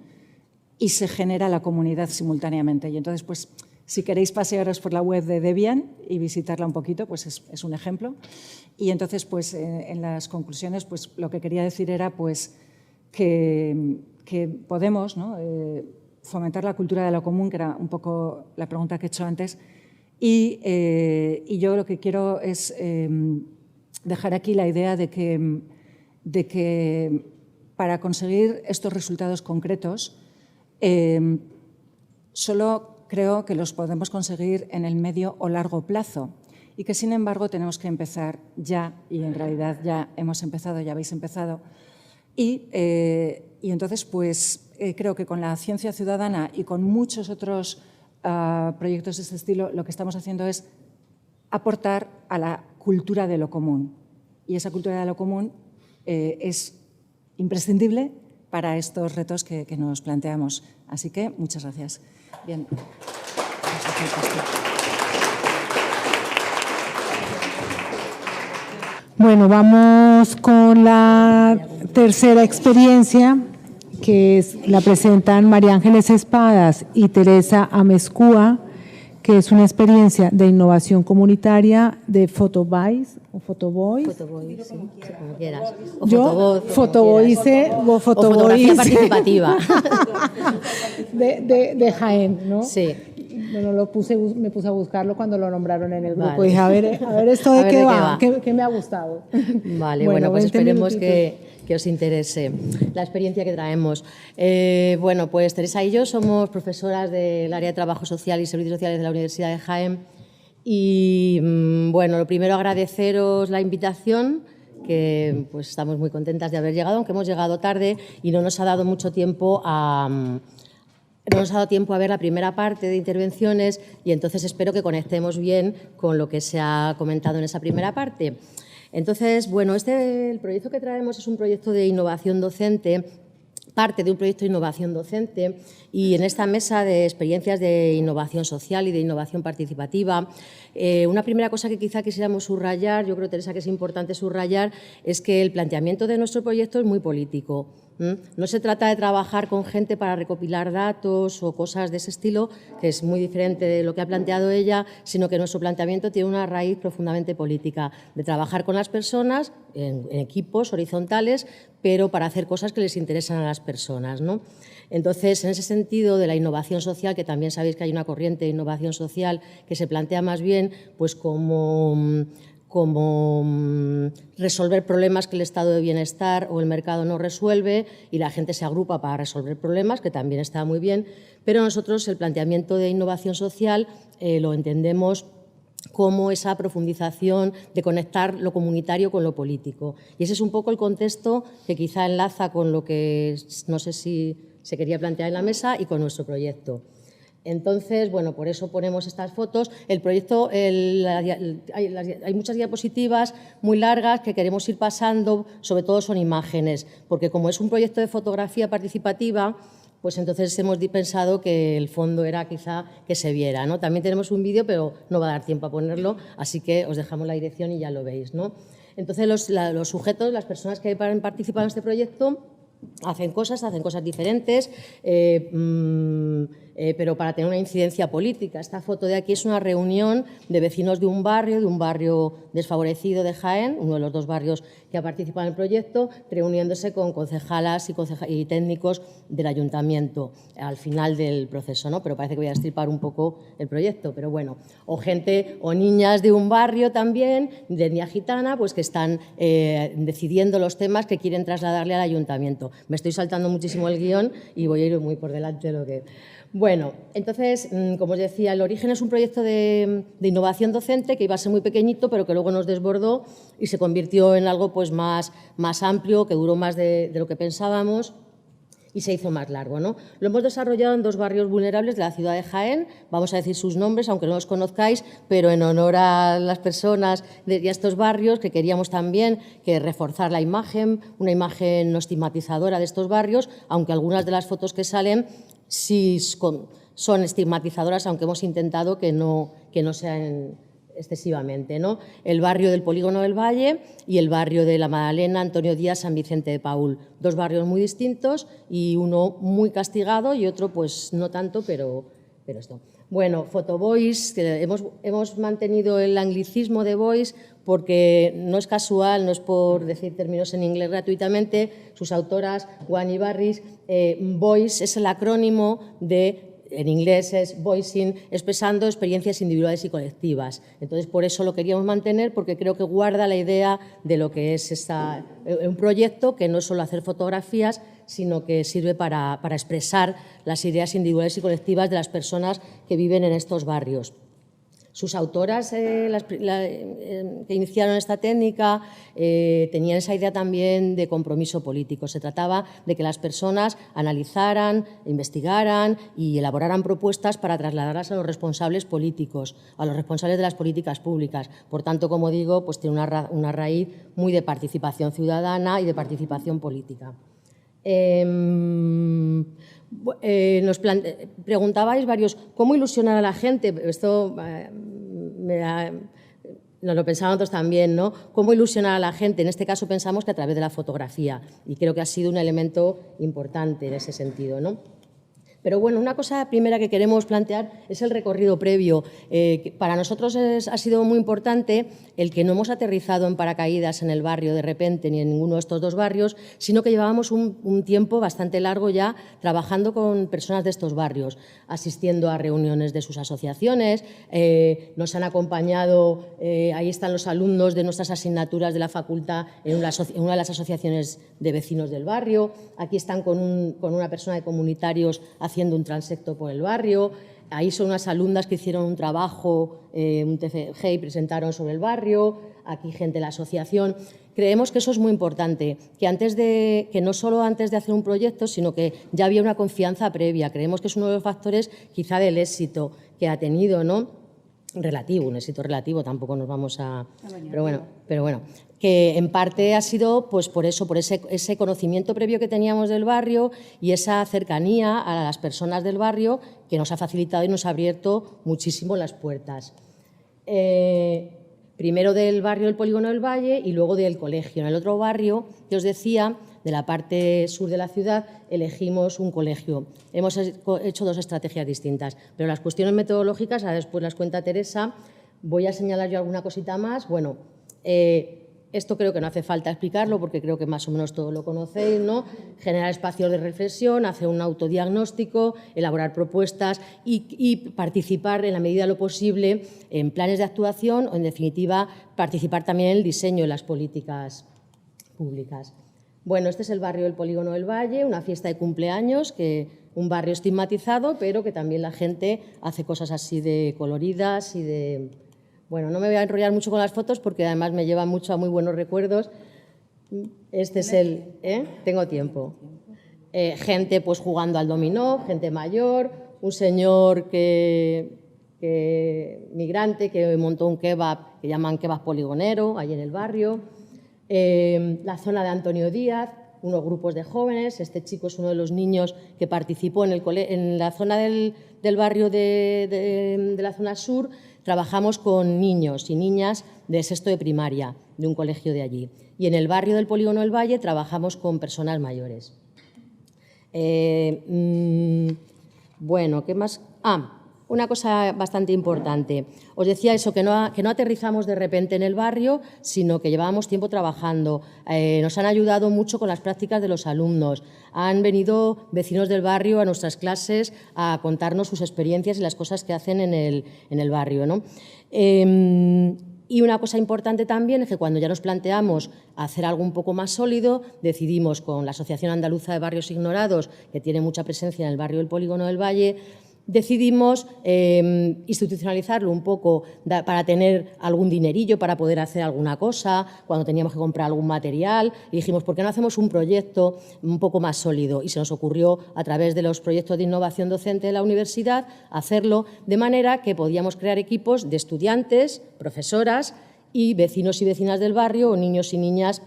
y se genera la comunidad simultáneamente. Y entonces, pues, si queréis pasearos por la web de Debian y visitarla un poquito, pues es un ejemplo. Y entonces, pues, en las conclusiones, pues, lo que quería decir era pues, que podemos, ¿no? Fomentar la cultura de lo común, que era un poco la pregunta que he hecho antes. Y yo lo que quiero es dejar aquí la idea de que para conseguir estos resultados concretos, solo creo que los podemos conseguir en el medio o largo plazo y que, sin embargo, tenemos que empezar ya, y en realidad ya hemos empezado, ya habéis empezado. Y entonces, pues, creo que con la ciencia ciudadana y con muchos otros proyectos de este estilo, lo que estamos haciendo es aportar a la cultura de lo común. Y esa cultura de lo común es imprescindible para estos retos que nos planteamos. Así que, muchas gracias. Bien. Bueno, vamos con la tercera experiencia, que la presentan María Ángeles Espadas y Teresa Amezcua, que es una experiencia de innovación comunitaria de Fotovoice o Fotovoice. Fotovoice, sí, como quieras. O Yo, Fotovoice o fotografía participativa. de Jaén, ¿no? Sí. Bueno, me puse a buscarlo cuando lo nombraron en el grupo. Vale. Dije, a ver esto de qué va, qué me ha gustado. Vale, bueno, pues esperemos que os interese la experiencia que traemos. Bueno, pues Teresa y yo somos profesoras del área de Trabajo Social y Servicios Sociales de la Universidad de Jaén y, bueno, lo primero agradeceros la invitación, que pues estamos muy contentas de haber llegado, aunque hemos llegado tarde y no nos ha dado mucho tiempo no nos ha dado tiempo a ver la primera parte de intervenciones y entonces espero que conectemos bien con lo que se ha comentado en esa primera parte. Entonces, bueno, el proyecto que traemos es un proyecto de innovación docente, parte de un proyecto de innovación docente y en esta mesa de experiencias de innovación social y de innovación participativa, una primera cosa que quizá quisiéramos subrayar, yo creo, Teresa, que es importante subrayar, es que el planteamiento de nuestro proyecto es muy político. No se trata de trabajar con gente para recopilar datos o cosas de ese estilo, que es muy diferente de lo que ha planteado ella, sino que nuestro planteamiento tiene una raíz profundamente política, de trabajar con las personas en equipos horizontales, pero para hacer cosas que les interesan a las personas, ¿no? Entonces, en ese sentido de la innovación social, que también sabéis que hay una corriente de innovación social que se plantea más bien pues como resolver problemas que el estado de bienestar o el mercado no resuelve y la gente se agrupa para resolver problemas, que también está muy bien, pero nosotros el planteamiento de innovación social lo entendemos como esa profundización de conectar lo comunitario con lo político. Y ese es un poco el contexto que quizá enlaza con lo que no sé si se quería plantear en la mesa y con nuestro proyecto. Entonces, bueno, por eso ponemos estas fotos. El proyecto, hay muchas diapositivas muy largas que queremos ir pasando, sobre todo son imágenes, porque como es un proyecto de fotografía participativa, pues entonces hemos pensado que el fondo era quizá que se viera, ¿no? También tenemos un vídeo, pero no va a dar tiempo a ponerlo, así que os dejamos la dirección y ya lo veis, ¿no? Entonces los sujetos, las personas que han participado en este proyecto, hacen cosas diferentes, pero para tener una incidencia política. Esta foto de aquí es una reunión de vecinos de un barrio desfavorecido de Jaén, uno de los dos barrios que ha participado en el proyecto, reuniéndose con concejalas y técnicos del ayuntamiento al final del proceso, ¿no? Pero parece que voy a destripar un poco el proyecto, pero bueno. O gente, o niñas de un barrio también, de etnia gitana, pues que están decidiendo los temas que quieren trasladarle al ayuntamiento. Me estoy saltando muchísimo el guión y voy a ir muy por delante de lo que... Bueno, entonces, como os decía, el origen es un proyecto de innovación docente que iba a ser muy pequeñito, pero que luego nos desbordó y se convirtió en algo pues, más amplio, que duró más de lo que pensábamos y se hizo más largo, ¿no? Lo hemos desarrollado en dos barrios vulnerables de la ciudad de Jaén, vamos a decir sus nombres, aunque no los conozcáis, pero en honor a las personas y a estos barrios, que queríamos también que reforzar la imagen, una imagen no estigmatizadora de estos barrios, aunque algunas de las fotos que salen sí son estigmatizadoras, aunque hemos intentado que no sean excesivamente, ¿no? El barrio del Polígono del Valle y el barrio de La Magdalena, Antonio Díaz, San Vicente de Paúl. Dos barrios muy distintos y uno muy castigado y otro pues no tanto, pero esto. Bueno, Fotovoice, que hemos mantenido el anglicismo de voice porque no es casual, no es por decir términos en inglés gratuitamente, sus autoras, Juan y Barris, voice es el acrónimo de... En inglés es voicing, expresando experiencias individuales y colectivas. Entonces, por eso lo queríamos mantener, porque creo que guarda la idea de lo que es un proyecto que no es solo hacer fotografías, sino que sirve para expresar las ideas individuales y colectivas de las personas que viven en estos barrios. Sus autoras que iniciaron esta técnica tenían esa idea también de compromiso político. Se trataba de que las personas analizaran, investigaran y elaboraran propuestas para trasladarlas a los responsables políticos, a los responsables de las políticas públicas. Por tanto, como digo, pues tiene una raíz muy de participación ciudadana y de participación política. Nos preguntabais varios, ¿cómo ilusionar a la gente? Esto nos lo pensábamos nosotros también, ¿no? ¿Cómo ilusionar a la gente? En este caso pensamos que a través de la fotografía y creo que ha sido un elemento importante en ese sentido, ¿no? Pero bueno, una cosa primera que queremos plantear es el recorrido previo. Para nosotros ha sido muy importante el que no hemos aterrizado en paracaídas en el barrio de repente ni en ninguno de estos dos barrios, sino que llevábamos un tiempo bastante largo ya trabajando con personas de estos barrios, asistiendo a reuniones de sus asociaciones, nos han acompañado, ahí están los alumnos de nuestras asignaturas de la facultad en una de las asociaciones de vecinos del barrio, aquí están con una persona de comunitarios haciendo un transecto por el barrio. Ahí son unas alumnas que hicieron un trabajo, un TFG, y presentaron sobre el barrio. Aquí gente de la asociación. Creemos que eso es muy importante, que no solo antes de hacer un proyecto, sino que ya había una confianza previa. Creemos que es uno de los factores quizá del éxito que ha tenido, ¿no? Relativo, un éxito relativo, tampoco nos vamos a... Pero bueno, que en parte ha sido pues por eso, por ese conocimiento previo que teníamos del barrio y esa cercanía a las personas del barrio que nos ha facilitado y nos ha abierto muchísimo las puertas. Primero del barrio del Polígono del Valle y luego del colegio. En el otro barrio, que os decía, de la parte sur de la ciudad, elegimos un colegio. Hemos hecho dos estrategias distintas, pero las cuestiones metodológicas, ahora después las cuenta Teresa, voy a señalar yo alguna cosita más. Bueno, esto creo que no hace falta explicarlo porque creo que más o menos todo lo conocéis, ¿no? Generar espacios de reflexión, hacer un autodiagnóstico, elaborar propuestas y participar en la medida de lo posible en planes de actuación o, en definitiva, participar también en el diseño de las políticas públicas. Bueno, este es el barrio del Polígono del Valle, una fiesta de cumpleaños, un barrio estigmatizado, pero que también la gente hace cosas así de coloridas y de... Bueno, no me voy a enrollar mucho con las fotos porque además me llevan mucho a muy buenos recuerdos. Este es el... Tengo tiempo. Gente pues jugando al dominó, gente mayor, un señor migrante que montó un kebab que llaman kebab poligonero, ahí en el barrio. La zona de Antonio Díaz, unos grupos de jóvenes. Este chico es uno de los niños que participó en la zona del barrio de la zona sur. Trabajamos con niños y niñas de sexto de primaria, de un colegio de allí. Y en el barrio del Polígono del Valle trabajamos con personas mayores. Bueno, ¿qué más? Una cosa bastante importante. Os decía eso, que no aterrizamos de repente en el barrio, sino que llevábamos tiempo trabajando. Nos han ayudado mucho con las prácticas de los alumnos. Han venido vecinos del barrio a nuestras clases a contarnos sus experiencias y las cosas que hacen en el barrio, ¿no? Y una cosa importante también es que cuando ya nos planteamos hacer algo un poco más sólido, decidimos con la Asociación Andaluza de Barrios Ignorados, que tiene mucha presencia en el barrio del Polígono del Valle, decidimos institucionalizarlo un poco para tener algún dinerillo, para poder hacer alguna cosa, cuando teníamos que comprar algún material. Y dijimos, ¿por qué no hacemos un proyecto un poco más sólido? Y se nos ocurrió, a través de los proyectos de innovación docente de la universidad, hacerlo de manera que podíamos crear equipos de estudiantes, profesoras y vecinos y vecinas del barrio o niños y niñas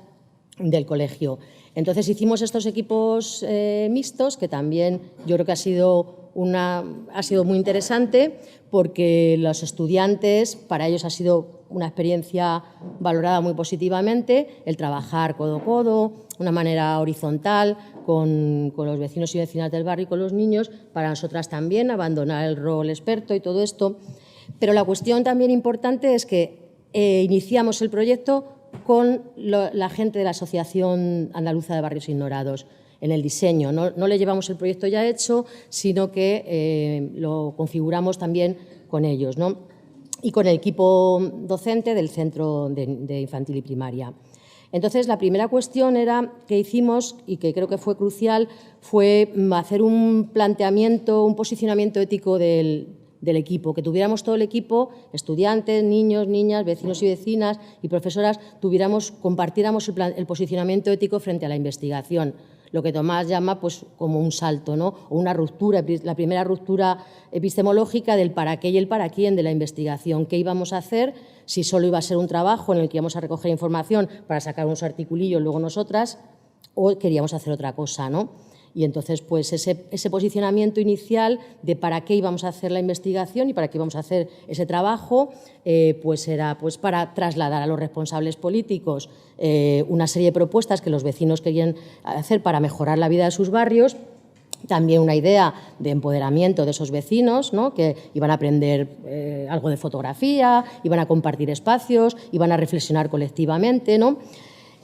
del colegio. Entonces hicimos estos equipos mixtos, que también yo creo que ha sido muy interesante porque los estudiantes, para ellos ha sido una experiencia valorada muy positivamente, el trabajar codo a codo, una manera horizontal con los vecinos y vecinas del barrio y con los niños, para nosotras también, abandonar el rol experto y todo esto. Pero la cuestión también importante es que iniciamos el proyecto con la gente de la Asociación Andaluza de Barrios Ignorados en el diseño. No le llevamos el proyecto ya hecho, sino que lo configuramos también con ellos, ¿no? Y con el equipo docente del Centro de Infantil y Primaria. Entonces, la primera cuestión que hicimos, y que creo que fue crucial, fue hacer un planteamiento, un posicionamiento ético del equipo, que tuviéramos todo el equipo, estudiantes, niños, niñas, vecinos y vecinas y profesoras, compartiéramos el posicionamiento ético frente a la investigación, lo que Tomás llama pues, como un salto, ¿no? O una ruptura, la primera ruptura epistemológica del para qué y el para quién de la investigación. ¿Qué íbamos a hacer? Si solo iba a ser un trabajo en el que íbamos a recoger información para sacar unos articulillos luego nosotras, o queríamos hacer otra cosa, ¿no? Y entonces, pues ese posicionamiento inicial de para qué íbamos a hacer la investigación y para qué íbamos a hacer ese trabajo, pues era pues para trasladar a los responsables políticos una serie de propuestas que los vecinos querían hacer para mejorar la vida de sus barrios, también una idea de empoderamiento de esos vecinos, ¿no? Que iban a aprender algo de fotografía, iban a compartir espacios, iban a reflexionar colectivamente, ¿no?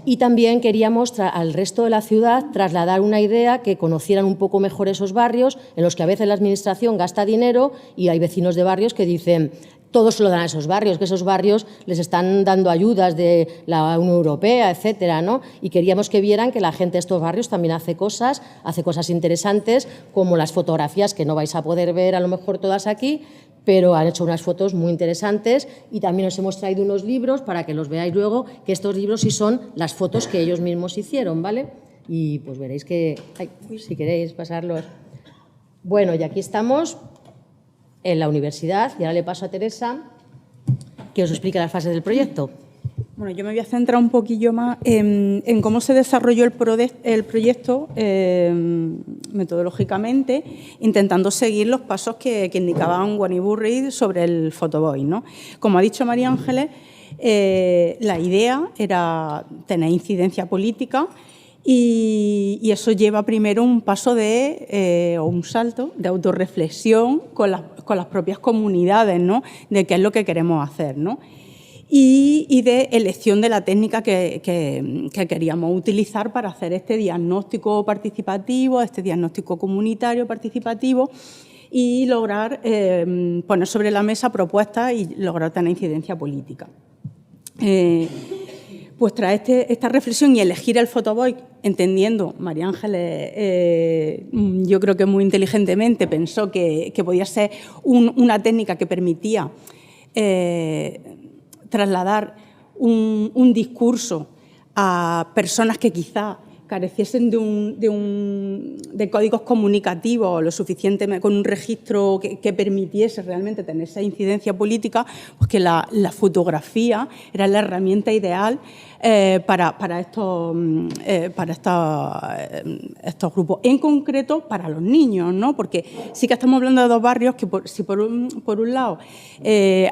Y también queríamos al resto de la ciudad trasladar una idea que conocieran un poco mejor esos barrios en los que a veces la administración gasta dinero y hay vecinos de barrios que dicen todos se lo dan a esos barrios, que esos barrios les están dando ayudas de la Unión Europea, etcétera, ¿no? Y queríamos que vieran que la gente de estos barrios también hace cosas interesantes, como las fotografías que no vais a poder ver a lo mejor todas aquí, pero han hecho unas fotos muy interesantes y también os hemos traído unos libros para que los veáis luego, que estos libros sí son las fotos que ellos mismos hicieron, ¿vale? Y pues veréis que, si queréis pasarlos. Bueno, y aquí estamos en la universidad y ahora le paso a Teresa que os explique las fases del proyecto. Bueno, yo me voy a centrar un poquillo más en cómo se desarrolló el proyecto metodológicamente, intentando seguir los pasos que indicaban Guanibú Reid sobre el Photovoice, ¿no? Como ha dicho María Ángeles, la idea era tener incidencia política y eso lleva primero un paso o un salto de autorreflexión con las propias comunidades, ¿no? De qué es lo que queremos hacer, ¿no? Y de elección de la técnica que queríamos utilizar para hacer este diagnóstico participativo, este diagnóstico comunitario participativo y lograr poner sobre la mesa propuestas y lograr tener incidencia política. Pues tras esta reflexión y elegir el Photovoice, entendiendo, María Ángeles, yo creo que muy inteligentemente pensó que podía ser una técnica que permitía trasladar un discurso a personas que quizá careciesen de códigos comunicativos lo suficiente, con un registro que permitiese realmente tener esa incidencia política, pues que la fotografía era la herramienta ideal para estos grupos, en concreto para los niños, ¿no? Porque sí que estamos hablando de dos barrios que, si por un lado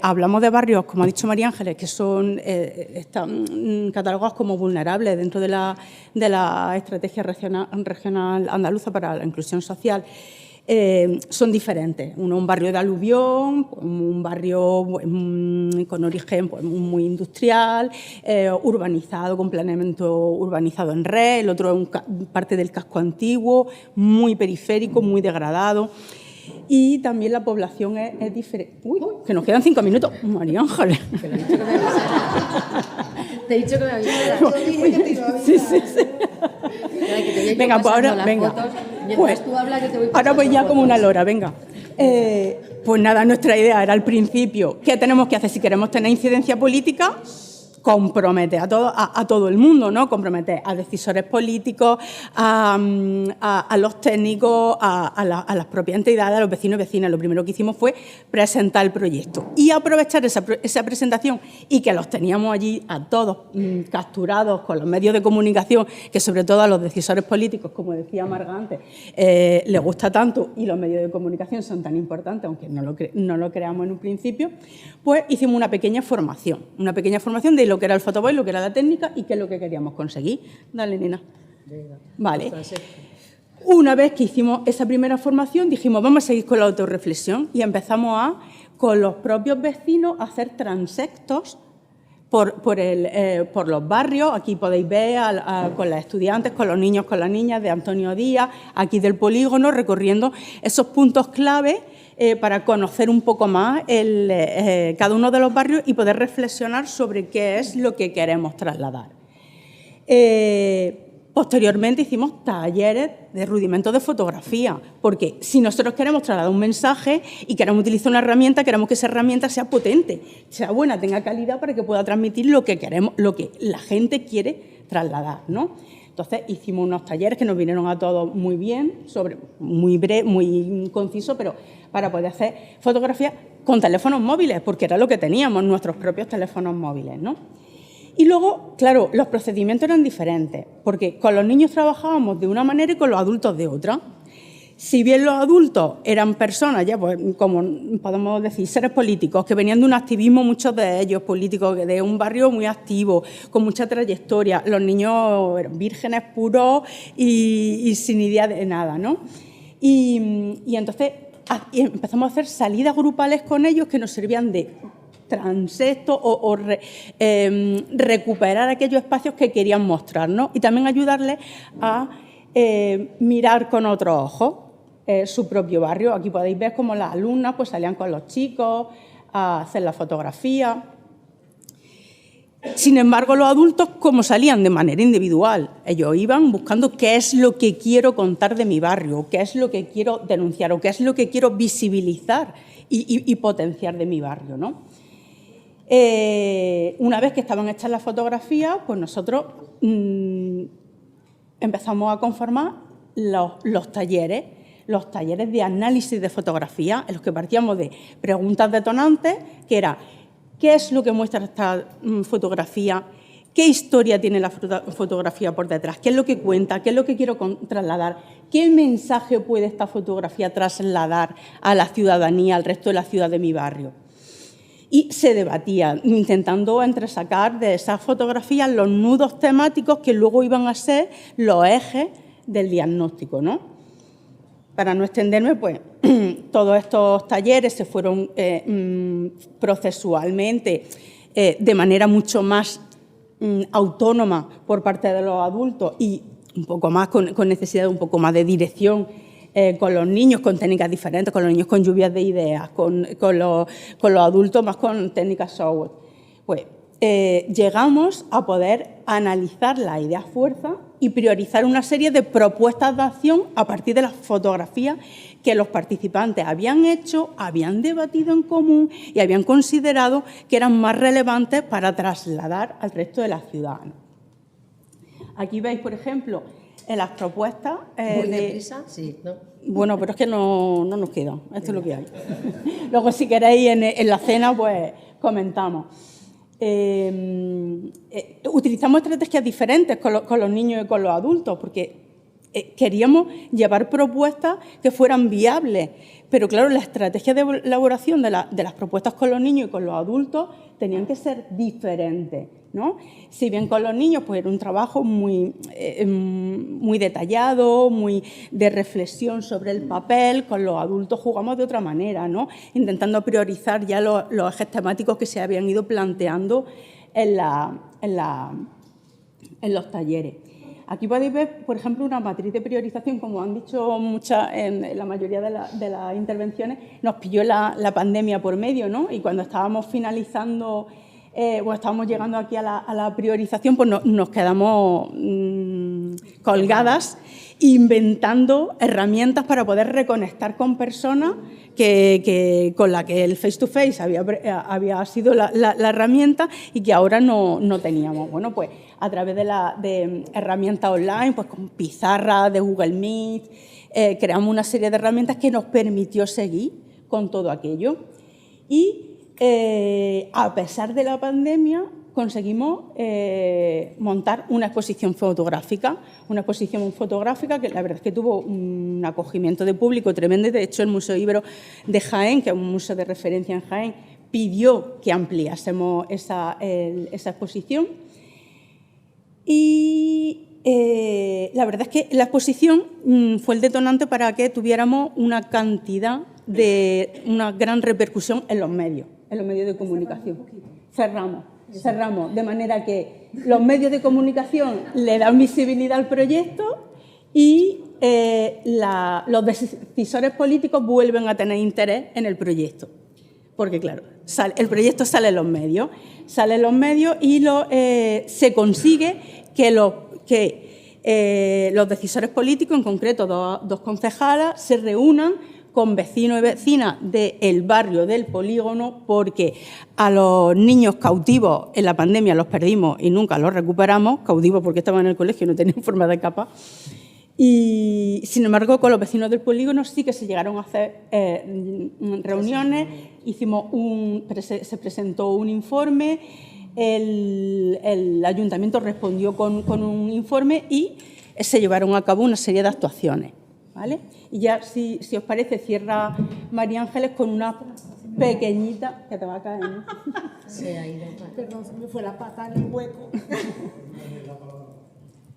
hablamos de barrios, como ha dicho María Ángeles, que están catalogados como vulnerables dentro de la estrategia regional andaluza para la inclusión social, son diferentes. Uno un barrio de aluvión, un barrio con origen muy industrial, urbanizado, con planeamiento urbanizado en red, el otro parte del casco antiguo, muy periférico, muy degradado. Y también la población es diferente. Uy, que nos quedan 5 minutos. María Ángeles. Te he dicho que me avisara. Sí. Venga, pues ahora, venga. Pues, ahora voy ya como una lora, venga. Pues nada, nuestra idea era al principio, ¿qué tenemos que hacer si queremos tener incidencia política? Comprometer a todo el mundo, ¿no? Comprometer a decisores políticos, a los técnicos, a las propias entidades, a los vecinos y vecinas. Lo primero que hicimos fue presentar el proyecto y aprovechar esa presentación y que los teníamos allí a todos capturados con los medios de comunicación, que sobre todo a los decisores políticos, como decía Marga antes, les gusta tanto y los medios de comunicación son tan importantes, aunque no lo creamos en un principio, pues hicimos una pequeña formación de lo que era el Photovoice, lo que era la técnica y qué es lo que queríamos conseguir. Dale, nena. Vale. Una vez que hicimos esa primera formación, dijimos, vamos a seguir con la autorreflexión y empezamos con los propios vecinos, a hacer transectos por los barrios. Aquí podéis ver con las estudiantes, con los niños, con las niñas de Antonio Díaz, aquí del polígono, recorriendo esos puntos clave para conocer un poco más cada uno de los barrios y poder reflexionar sobre qué es lo que queremos trasladar. Posteriormente hicimos talleres de rudimentos de fotografía, porque si nosotros queremos trasladar un mensaje y queremos utilizar una herramienta, queremos que esa herramienta sea potente, sea buena, tenga calidad para que pueda transmitir lo que queremos, lo que la gente quiere trasladar, ¿no? Entonces hicimos unos talleres que nos vinieron a todos muy bien, muy breve, muy conciso, pero para poder hacer fotografías con teléfonos móviles, porque era lo que teníamos, nuestros propios teléfonos móviles, ¿no? Y luego, claro, los procedimientos eran diferentes, porque con los niños trabajábamos de una manera y con los adultos de otra. Si bien los adultos eran personas, ya pues, como podemos decir, seres políticos, que venían de un activismo, muchos de ellos políticos, de un barrio muy activo, con mucha trayectoria, los niños eran vírgenes puros y sin idea de nada, ¿no? Y entonces empezamos a hacer salidas grupales con ellos que nos servían de transecto o recuperar aquellos espacios que querían mostrarnos y también ayudarles a mirar con otros ojos su propio barrio. Aquí podéis ver cómo las alumnas pues, salían con los chicos a hacer la fotografía. Sin embargo, los adultos, como salían de manera individual, ellos iban buscando qué es lo que quiero contar de mi barrio, qué es lo que quiero denunciar o qué es lo que quiero visibilizar y potenciar de mi barrio, ¿no? Una vez que estaban hechas las fotografías, pues nosotros empezamos a conformar los talleres de análisis de fotografía, en los que partíamos de preguntas detonantes, que era ¿qué es lo que muestra esta fotografía? ¿Qué historia tiene la fotografía por detrás? ¿Qué es lo que cuenta? ¿Qué es lo que quiero trasladar? ¿Qué mensaje puede esta fotografía trasladar a la ciudadanía, al resto de la ciudad de mi barrio? Y se debatía, intentando entresacar de esas fotografías los nudos temáticos que luego iban a ser los ejes del diagnóstico, ¿no? Para no extenderme, pues todos estos talleres se fueron procesualmente de manera mucho más autónoma por parte de los adultos y un poco más con necesidad de un poco más de dirección con los niños, con técnicas diferentes, con los niños con lluvias de ideas, con los adultos más con técnicas software. Pues llegamos a poder analizar las ideas fuerza y priorizar una serie de propuestas de acción a partir de las fotografías que los participantes habían hecho, habían debatido en común y habían considerado que eran más relevantes para trasladar al resto de la ciudad. Aquí veis, por ejemplo, en las propuestas... ¿Muy deprisa? Sí, ¿no? Bueno, pero es que no nos queda, esto es lo que hay. Luego, si queréis, en la cena, pues comentamos. Utilizamos estrategias diferentes con los niños y con los adultos, porque queríamos llevar propuestas que fueran viables, pero claro, la estrategia de elaboración de las propuestas con los niños y con los adultos tenían que ser diferentes, ¿no? Si bien con los niños pues era un trabajo muy detallado, muy de reflexión sobre el papel, con los adultos jugamos de otra manera, ¿no? Intentando priorizar ya los ejes temáticos que se habían ido planteando en los talleres. Aquí podéis ver, por ejemplo, una matriz de priorización, como han dicho en la mayoría de las intervenciones, nos pilló la pandemia por medio, ¿no? Y cuando estábamos finalizando, estábamos llegando aquí a la priorización, pues nos quedamos colgadas, inventando herramientas para poder reconectar con personas con las que el face-to-face había sido la herramienta y que ahora no teníamos. Bueno, pues a través de herramientas online, pues con pizarra de Google Meet, creamos una serie de herramientas que nos permitió seguir con todo aquello. Y a pesar de la pandemia, conseguimos montar una exposición fotográfica que la verdad es que tuvo un acogimiento de público tremendo. De hecho, el Museo Ibero de Jaén, que es un museo de referencia en Jaén, pidió que ampliásemos esa exposición. Y la verdad es que la exposición fue el detonante para que tuviéramos una gran repercusión en los medios de comunicación. Cerramos, de manera que los medios de comunicación le dan visibilidad al proyecto y los decisores políticos vuelven a tener interés en el proyecto. Porque, claro, el proyecto sale en los medios y se consigue que los decisores políticos, en concreto dos concejalas, se reúnan con vecinos y vecinas del barrio del polígono, porque a los niños cautivos en la pandemia los perdimos y nunca los recuperamos, cautivos porque estaban en el colegio y no tenían forma de escapar. Y, sin embargo, con los vecinos del polígono sí que se llegaron a hacer reuniones, se presentó un informe, el ayuntamiento respondió con un informe y se llevaron a cabo una serie de actuaciones, ¿vale? Y ya, si os parece, cierra María Ángeles con una pequeñita que te va a caer, ¿no? Se ha ido. Perdón, se me fue la pata en el hueco.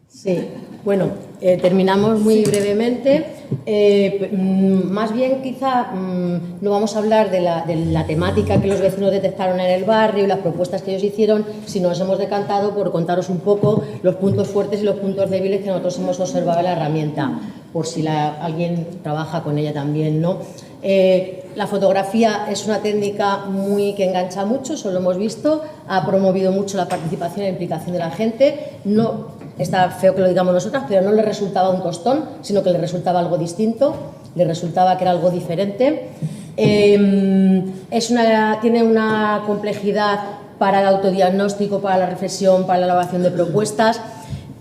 Sí, bueno, terminamos muy brevemente. Más bien quizá no vamos a hablar de la temática que los vecinos detectaron en el barrio y las propuestas que ellos hicieron, sino nos hemos decantado por contaros un poco los puntos fuertes y los puntos débiles que nosotros hemos observado en la herramienta, por si alguien trabaja con ella también, ¿no? La fotografía es una técnica que engancha mucho, eso lo hemos visto, ha promovido mucho la participación e implicación de la gente. No está feo que lo digamos nosotras, pero no le resultaba un tostón, sino que le resultaba algo distinto, le resultaba que era algo diferente. Tiene una complejidad para el autodiagnóstico, para la reflexión, para la elaboración de propuestas.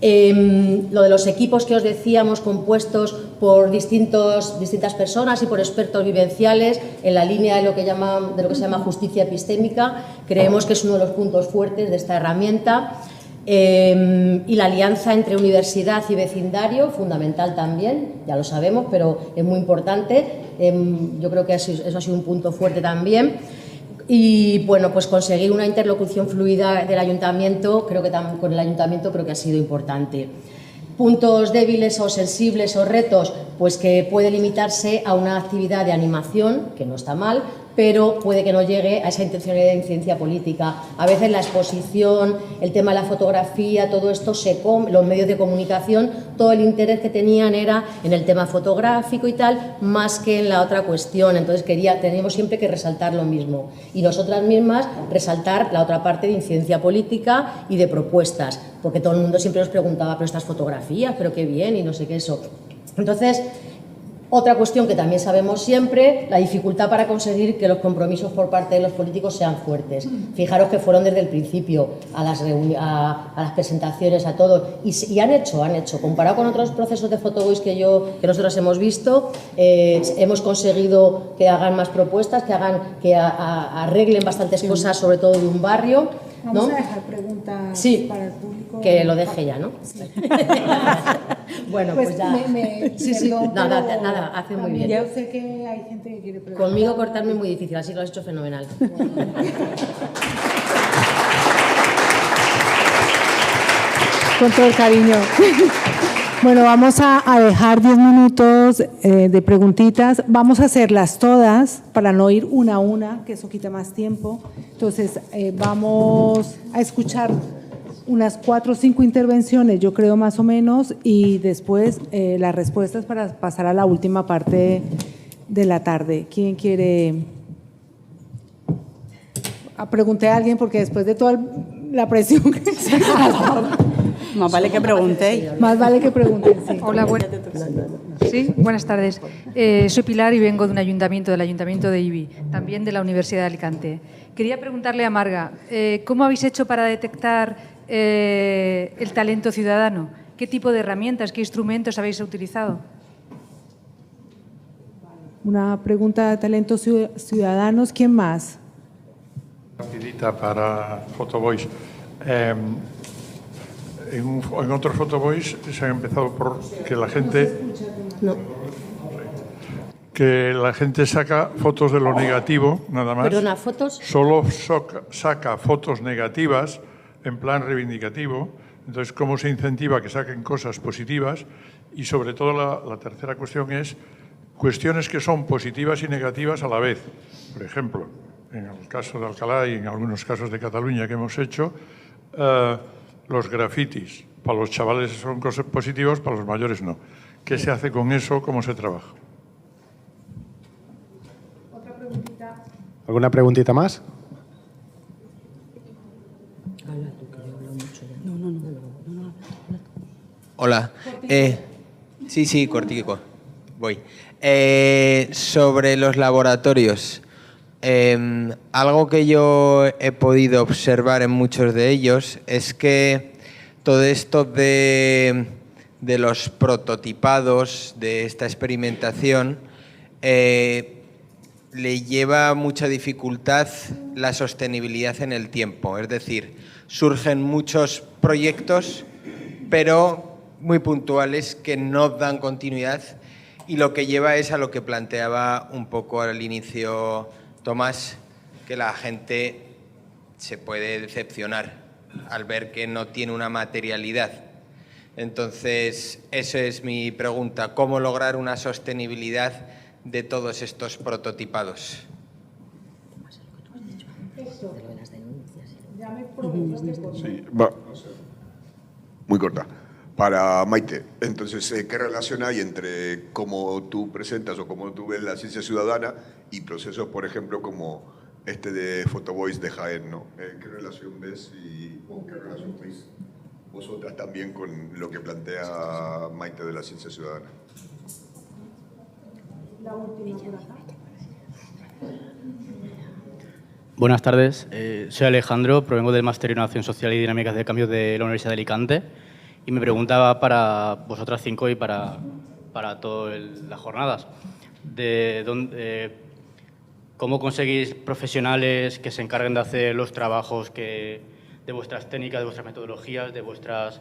Lo de los equipos que os decíamos, compuestos por distintas personas y por expertos vivenciales, en la línea de lo que se llama justicia epistémica, creemos que es uno de los puntos fuertes de esta herramienta. Y la alianza entre universidad y vecindario, fundamental también, ya lo sabemos, pero es muy importante. Yo creo que eso ha sido un punto fuerte también. Y bueno, pues conseguir una interlocución fluida del ayuntamiento, con el ayuntamiento creo que ha sido importante. Puntos débiles o sensibles o retos, pues que puede limitarse a una actividad de animación, que no está mal, pero puede que no llegue a esa intencionalidad de incidencia política. A veces la exposición, el tema de la fotografía, todo esto los medios de comunicación, todo el interés que tenían era en el tema fotográfico y tal, más que en la otra cuestión. Entonces teníamos siempre que resaltar lo mismo. Y nosotras mismas resaltar la otra parte de incidencia política y de propuestas, porque todo el mundo siempre nos preguntaba, pero estas fotografías, pero qué bien y no sé qué eso. Entonces, otra cuestión que también sabemos siempre, la dificultad para conseguir que los compromisos por parte de los políticos sean fuertes. Fijaros que fueron desde el principio a las presentaciones, a todo, y han hecho. Comparado con otros procesos de Photovoice que nosotros hemos visto, hemos conseguido que hagan más propuestas, que arreglen bastantes cosas, sobre todo de un barrio, ¿no? Vamos a dejar preguntas para el público. Que lo deje ya, ¿no? Sí. Bueno, pues ya. Perdón, nada, hace muy bien. Ya sé que hay gente que quiere preguntar. Conmigo cortarme es muy difícil, así que lo has hecho fenomenal. Con todo el cariño. Bueno, vamos a dejar 10 minutos de preguntitas. Vamos a hacerlas todas para no ir una a una, que eso quita más tiempo. Entonces, vamos a escuchar unas 4 o 5 intervenciones, yo creo más o menos, y después las respuestas para pasar a la última parte de la tarde. ¿Quién quiere? Pregunté a alguien porque después de toda la presión que se Más vale que preguntéis. Más vale que pregunten, sí. Hola, buenas tardes. Soy Pilar y vengo de un ayuntamiento, del Ayuntamiento de Ibi, también de la Universidad de Alicante. Quería preguntarle a Marga, ¿cómo habéis hecho para detectar el talento ciudadano? ¿Qué tipo de herramientas, qué instrumentos habéis utilizado? Una pregunta de talentos ciudadanos. ¿Quién más? Rapidita para Photovoice. En otros Photovoice se ha empezado por que la gente saca fotos de lo negativo, nada más. ¿Perdona, fotos? Solo saca fotos negativas en plan reivindicativo. Entonces, ¿cómo se incentiva que saquen cosas positivas? Y sobre todo la tercera cuestión es cuestiones que son positivas y negativas a la vez. Por ejemplo, en el caso de Alcalá y en algunos casos de Cataluña que hemos hecho, los grafitis. Para los chavales son cosas positivas, para los mayores no. ¿Qué se hace con eso? ¿Cómo se trabaja? Otra preguntita. ¿Alguna preguntita más? Hola. Sí, cortico. Voy. Sobre los laboratorios. Algo que yo he podido observar en muchos de ellos es que todo esto de los prototipados, de esta experimentación, le lleva mucha dificultad la sostenibilidad en el tiempo. Es decir, surgen muchos proyectos, pero muy puntuales que no dan continuidad, y lo que lleva es a lo que planteaba un poco al inicio Tomás, que la gente se puede decepcionar al ver que no tiene una materialidad. Entonces, esa es mi pregunta, ¿cómo lograr una sostenibilidad de todos estos prototipados? Sí, va. Muy corta. Para Maite, entonces, ¿qué relación hay entre cómo tú presentas o cómo tú ves la ciencia ciudadana y procesos, por ejemplo, como este de Photovoice de Jaén, ¿no? ¿Qué relación ves o qué relación veis vosotras también con lo que plantea Maite de la ciencia ciudadana? La última por acá. Buenas tardes, soy Alejandro, provengo del Máster en Innovación Social y Dinámicas de Cambio de la Universidad de Alicante y me preguntaba para vosotras 5 y para todas las jornadas, ¿cómo conseguís profesionales que se encarguen de hacer los trabajos de vuestras técnicas, de vuestras metodologías, de vuestras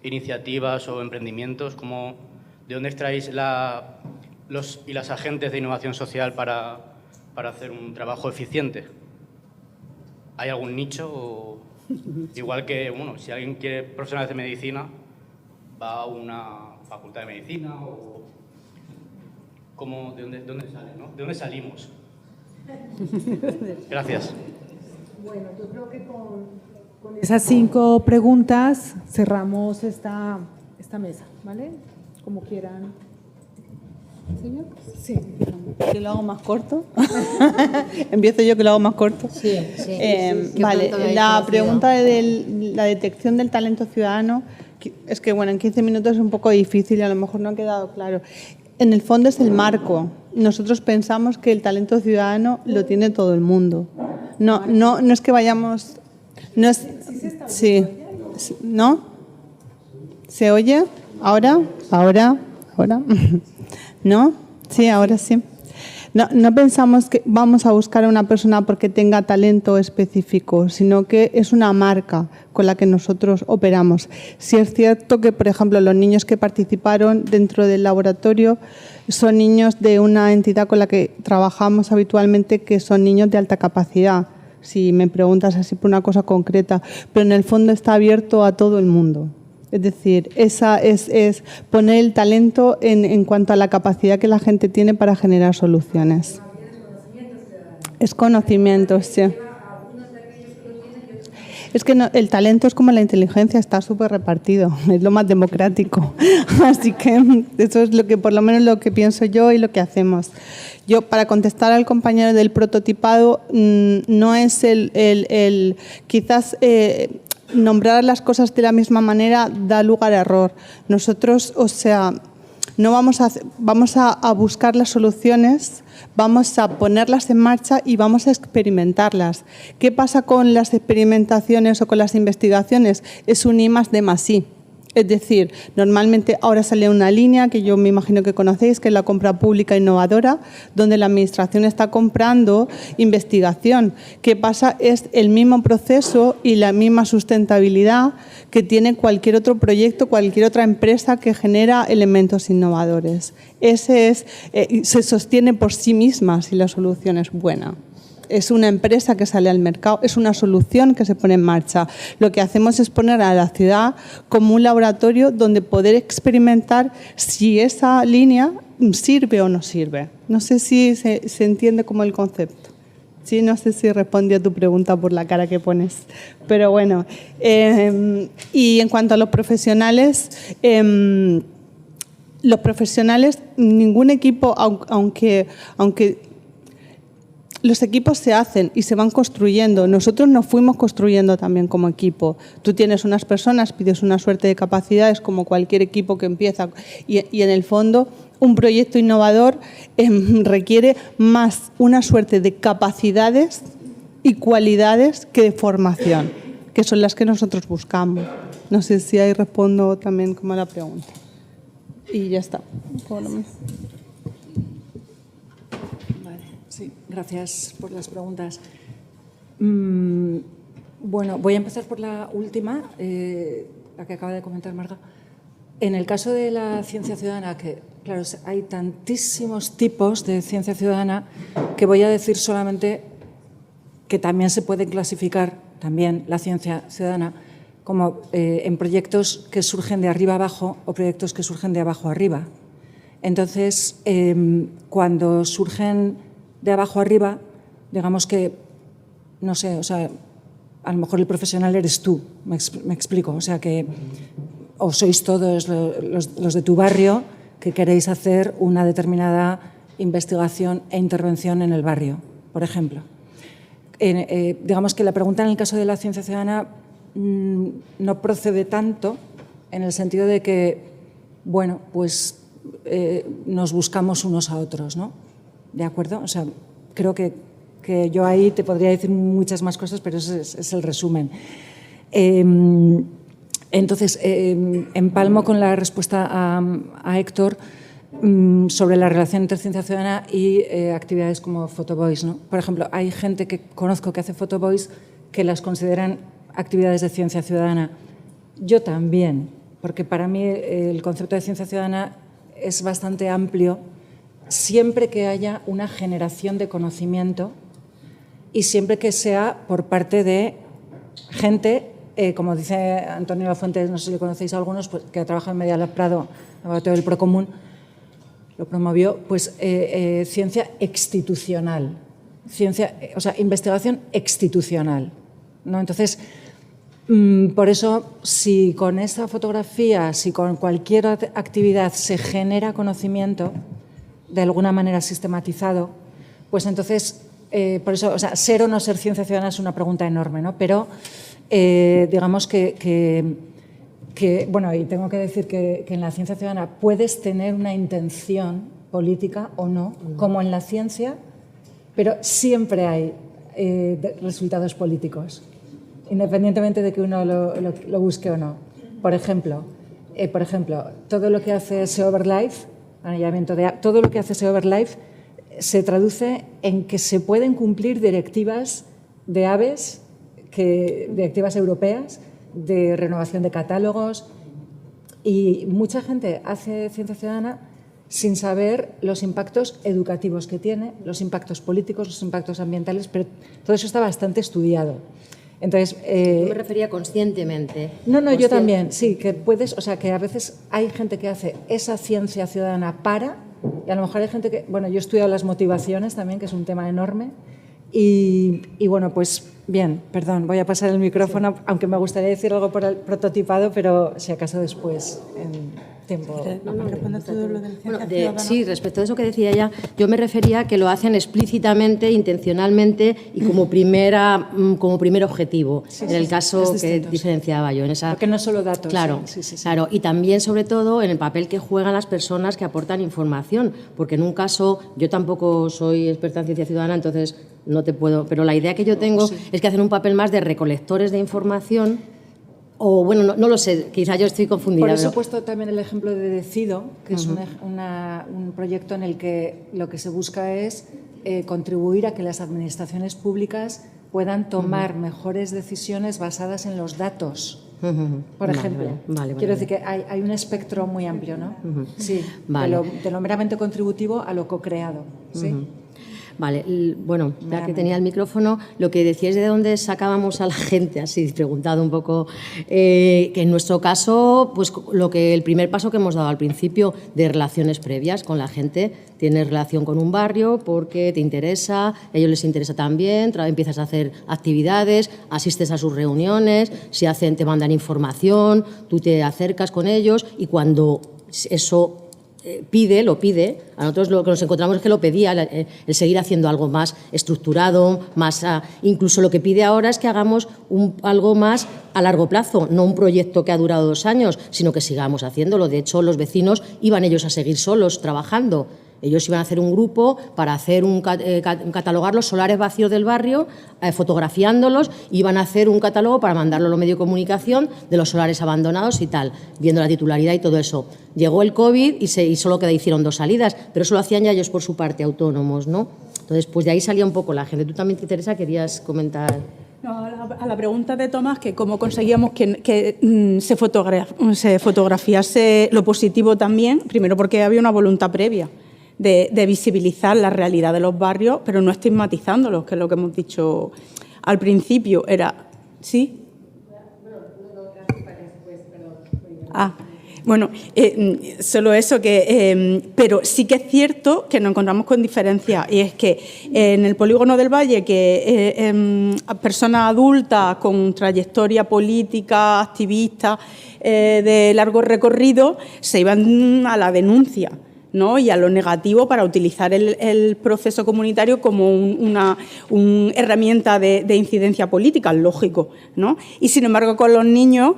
iniciativas o emprendimientos? ¿De dónde extraéis los y las agentes de innovación social para hacer un trabajo eficiente? ¿Hay algún nicho? O, igual que, bueno, si alguien quiere profesionales de medicina, va a una facultad de medicina o ¿de dónde sale, no? ¿De dónde salimos? Gracias. Bueno, yo creo que con esas 5 preguntas cerramos esta mesa, ¿vale? Como quieran. ¿Señor? Sí. ¿Que lo hago más corto? Empiezo yo, que lo hago más corto. Sí. Vale, la pregunta de la detección del talento ciudadano, es que bueno, en 15 minutos es un poco difícil y a lo mejor no ha quedado claro. En el fondo es el marco. Nosotros pensamos que el talento ciudadano lo tiene todo el mundo. No es que vayamos... No es, sí. ¿No? ¿Se oye? ¿Ahora? ¿No? Sí, ahora sí. No pensamos que vamos a buscar a una persona porque tenga talento específico, sino que es una marca con la que nosotros operamos. Sí es cierto que, por ejemplo, los niños que participaron dentro del laboratorio son niños de una entidad con la que trabajamos habitualmente, que son niños de alta capacidad, si me preguntas así por una cosa concreta, pero en el fondo está abierto a todo el mundo. Es decir, esa es poner el talento en cuanto a la capacidad que la gente tiene para generar soluciones. Es conocimiento, sí. Es que el talento es como la inteligencia, está súper repartido, es lo más democrático. Así que eso es lo que, por lo menos lo que pienso yo y lo que hacemos. Yo, para contestar al compañero del prototipado, no es quizás nombrar las cosas de la misma manera da lugar a error. Nosotros, no vamos a buscar las soluciones, vamos a ponerlas en marcha y vamos a experimentarlas. ¿Qué pasa con las experimentaciones o con las investigaciones? Es un I+D+I. Es decir, normalmente ahora sale una línea que yo me imagino que conocéis, que es la compra pública innovadora, donde la Administración está comprando investigación. ¿Qué pasa? Es el mismo proceso y la misma sustentabilidad que tiene cualquier otro proyecto, cualquier otra empresa que genera elementos innovadores. Se sostiene por sí misma si la solución es buena. Es una empresa que sale al mercado, es una solución que se pone en marcha. Lo que hacemos es poner a la ciudad como un laboratorio donde poder experimentar si esa línea sirve o no sirve. No sé si se entiende como el concepto. Sí, no sé si respondió a tu pregunta por la cara que pones. Pero bueno, y en cuanto a los profesionales, ningún equipo, aunque los equipos se hacen y se van construyendo. Nosotros nos fuimos construyendo también como equipo. Tú tienes unas personas, pides una suerte de capacidades como cualquier equipo que empieza. Y en el fondo, un proyecto innovador requiere más una suerte de capacidades y cualidades que de formación, que son las que nosotros buscamos. No sé si ahí respondo también como a la pregunta. Y ya está. Sí, gracias por las preguntas. Bueno, voy a empezar por la última, la que acaba de comentar Marga. En el caso de la ciencia ciudadana, que claro, hay tantísimos tipos de ciencia ciudadana que voy a decir solamente que también se puede clasificar también la ciencia ciudadana como en proyectos que surgen de arriba abajo o proyectos que surgen de abajo arriba. Entonces, cuando surgen de abajo arriba, digamos que, no sé, o sea, a lo mejor el profesional eres tú, me explico, o sea que o sois todos los de tu barrio que queréis hacer una determinada investigación e intervención en el barrio, por ejemplo. Digamos que la pregunta en el caso de la ciencia ciudadana no procede tanto en el sentido de que, bueno, pues nos buscamos unos a otros, ¿no? ¿De acuerdo? O sea, creo que yo ahí te podría decir muchas más cosas, pero ese es el resumen. Entonces, empalmo con la respuesta a Héctor sobre la relación entre ciencia ciudadana y actividades como Photovoice, ¿no? Por ejemplo, hay gente que conozco que hace Photovoice que las consideran actividades de ciencia ciudadana. Yo también, porque para mí el concepto de ciencia ciudadana es bastante amplio, siempre que haya una generación de conocimiento y siempre que sea por parte de gente, como dice Antonio Lafuente, no sé si le conocéis a algunos, pues, que ha trabajado en Media Lab Prado, laboratorio del Procomún, lo promovió, pues ciencia institucional, o sea, investigación institucional, ¿no? Entonces, por eso, si con esa fotografía, si con cualquier actividad se genera conocimiento, de alguna manera sistematizado, pues entonces, por eso, o sea, ser o no ser ciencia ciudadana es una pregunta enorme, ¿no? Pero digamos que, bueno, y tengo que decir que en la ciencia ciudadana puedes tener una intención política o no, como en la ciencia, pero siempre hay resultados políticos, independientemente de que uno lo busque o no. Por ejemplo, todo lo que hace SEOverlife, todo lo que hace SEOverlife se traduce en que se pueden cumplir directivas de aves, directivas europeas, de renovación de catálogos, y mucha gente hace ciencia ciudadana sin saber los impactos educativos que tiene, los impactos políticos, los impactos ambientales, pero todo eso está bastante estudiado. Entonces, yo me refería conscientemente. No, yo también, sí, que puedes, o sea, que a veces hay gente que hace esa ciencia ciudadana y a lo mejor hay gente que, bueno, yo he estudiado las motivaciones también, que es un tema enorme, y bueno, pues bien, perdón, voy a pasar el micrófono, aunque me gustaría decir algo por el prototipado, pero si acaso después, en tiempo. Sí, respecto a eso que decía ella, yo me refería a que lo hacen explícitamente, intencionalmente y como primer objetivo, en el caso que diferenciaba yo. Porque no solo datos. Claro, claro, y también, sobre todo, en el papel que juegan las personas que aportan información, porque en un caso, yo tampoco soy experta en ciencia ciudadana, entonces no te puedo, pero la idea que yo tengo es que hacen un papel más de recolectores de información. O bueno, no lo sé, quizá yo estoy confundida. Por eso he puesto también el ejemplo de Decido, que es un proyecto en el que lo que se busca es contribuir a que las administraciones públicas puedan tomar mejores decisiones basadas en los datos. Por ejemplo, quiero decir que hay un espectro muy amplio, ¿no? Sí, de lo meramente contributivo a lo co-creado. ¿Sí? Vale, bueno, ya que tenía el micrófono, lo que decíais de dónde sacábamos a la gente, así preguntado un poco, que en nuestro caso, pues el primer paso que hemos dado al principio de relaciones previas con la gente, tienes relación con un barrio porque te interesa, a ellos les interesa también, empiezas a hacer actividades, asistes a sus reuniones, si hacen, te mandan información, tú te acercas con ellos y cuando eso lo pide, a nosotros lo que nos encontramos es que lo pedía, el seguir haciendo algo más estructurado, incluso lo que pide ahora es que hagamos algo más a largo plazo, no un proyecto que ha durado 2 años, sino que sigamos haciéndolo. De hecho, los vecinos iban ellos a seguir solos trabajando. Ellos iban a hacer un grupo para hacer catalogar los solares vacíos del barrio, fotografiándolos, iban a hacer un catálogo para mandarlo a los medios de comunicación de los solares abandonados y tal, viendo la titularidad y todo eso. Llegó el COVID y solo hicieron 2 salidas, pero eso lo hacían ya ellos por su parte, autónomos, ¿no? Entonces, pues de ahí salía un poco la gente. ¿Tú también, Teresa, querías comentar? No, a la pregunta de Tomás, que cómo conseguíamos que se fotografiase lo positivo también, primero porque había una voluntad previa de visibilizar la realidad de los barrios, pero no estigmatizándolos, que es lo que hemos dicho al principio. ¿Sí? Bueno, solo eso, pero sí que es cierto que nos encontramos con diferencias, y es que en el Polígono del Valle, que personas adultas con trayectoria política, activista, de largo recorrido, se iban a la denuncia, ¿no? Y a lo negativo para utilizar el proceso comunitario como una herramienta de incidencia política, lógico, ¿no? Y sin embargo con los niños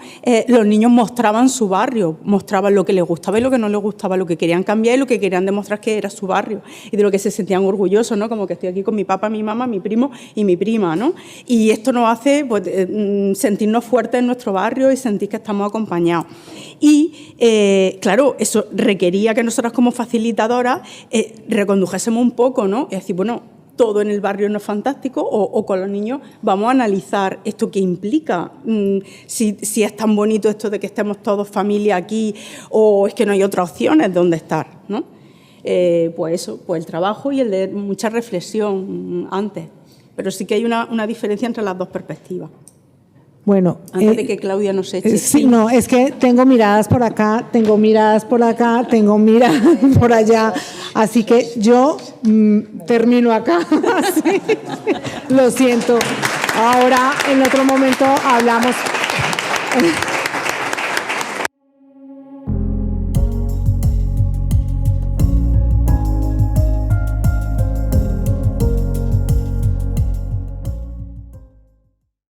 mostraban su barrio, mostraban lo que les gustaba y lo que no les gustaba, lo que querían cambiar y lo que querían demostrar que era su barrio y de lo que se sentían orgullosos, ¿no? Como que estoy aquí con mi papá, mi mamá, mi primo y mi prima, ¿no? Y esto nos hace pues, sentirnos fuertes en nuestro barrio y sentir que estamos acompañados. Y, claro, eso requería que nosotras como facilitadoras recondujésemos un poco, ¿no? Es decir, bueno, todo en el barrio no es fantástico, o con los niños vamos a analizar esto que implica, si es tan bonito esto de que estemos todos familia aquí, o es que no hay otras opciones donde estar, ¿no? Pues eso, pues el trabajo y el de mucha reflexión antes. Pero sí que hay una diferencia entre las dos perspectivas. Bueno, antes de que Claudia nos eche. Sí, no, es que tengo miradas por acá, tengo miradas por acá, tengo miradas por allá, así que yo termino acá. Sí. Lo siento. Ahora, en otro momento hablamos.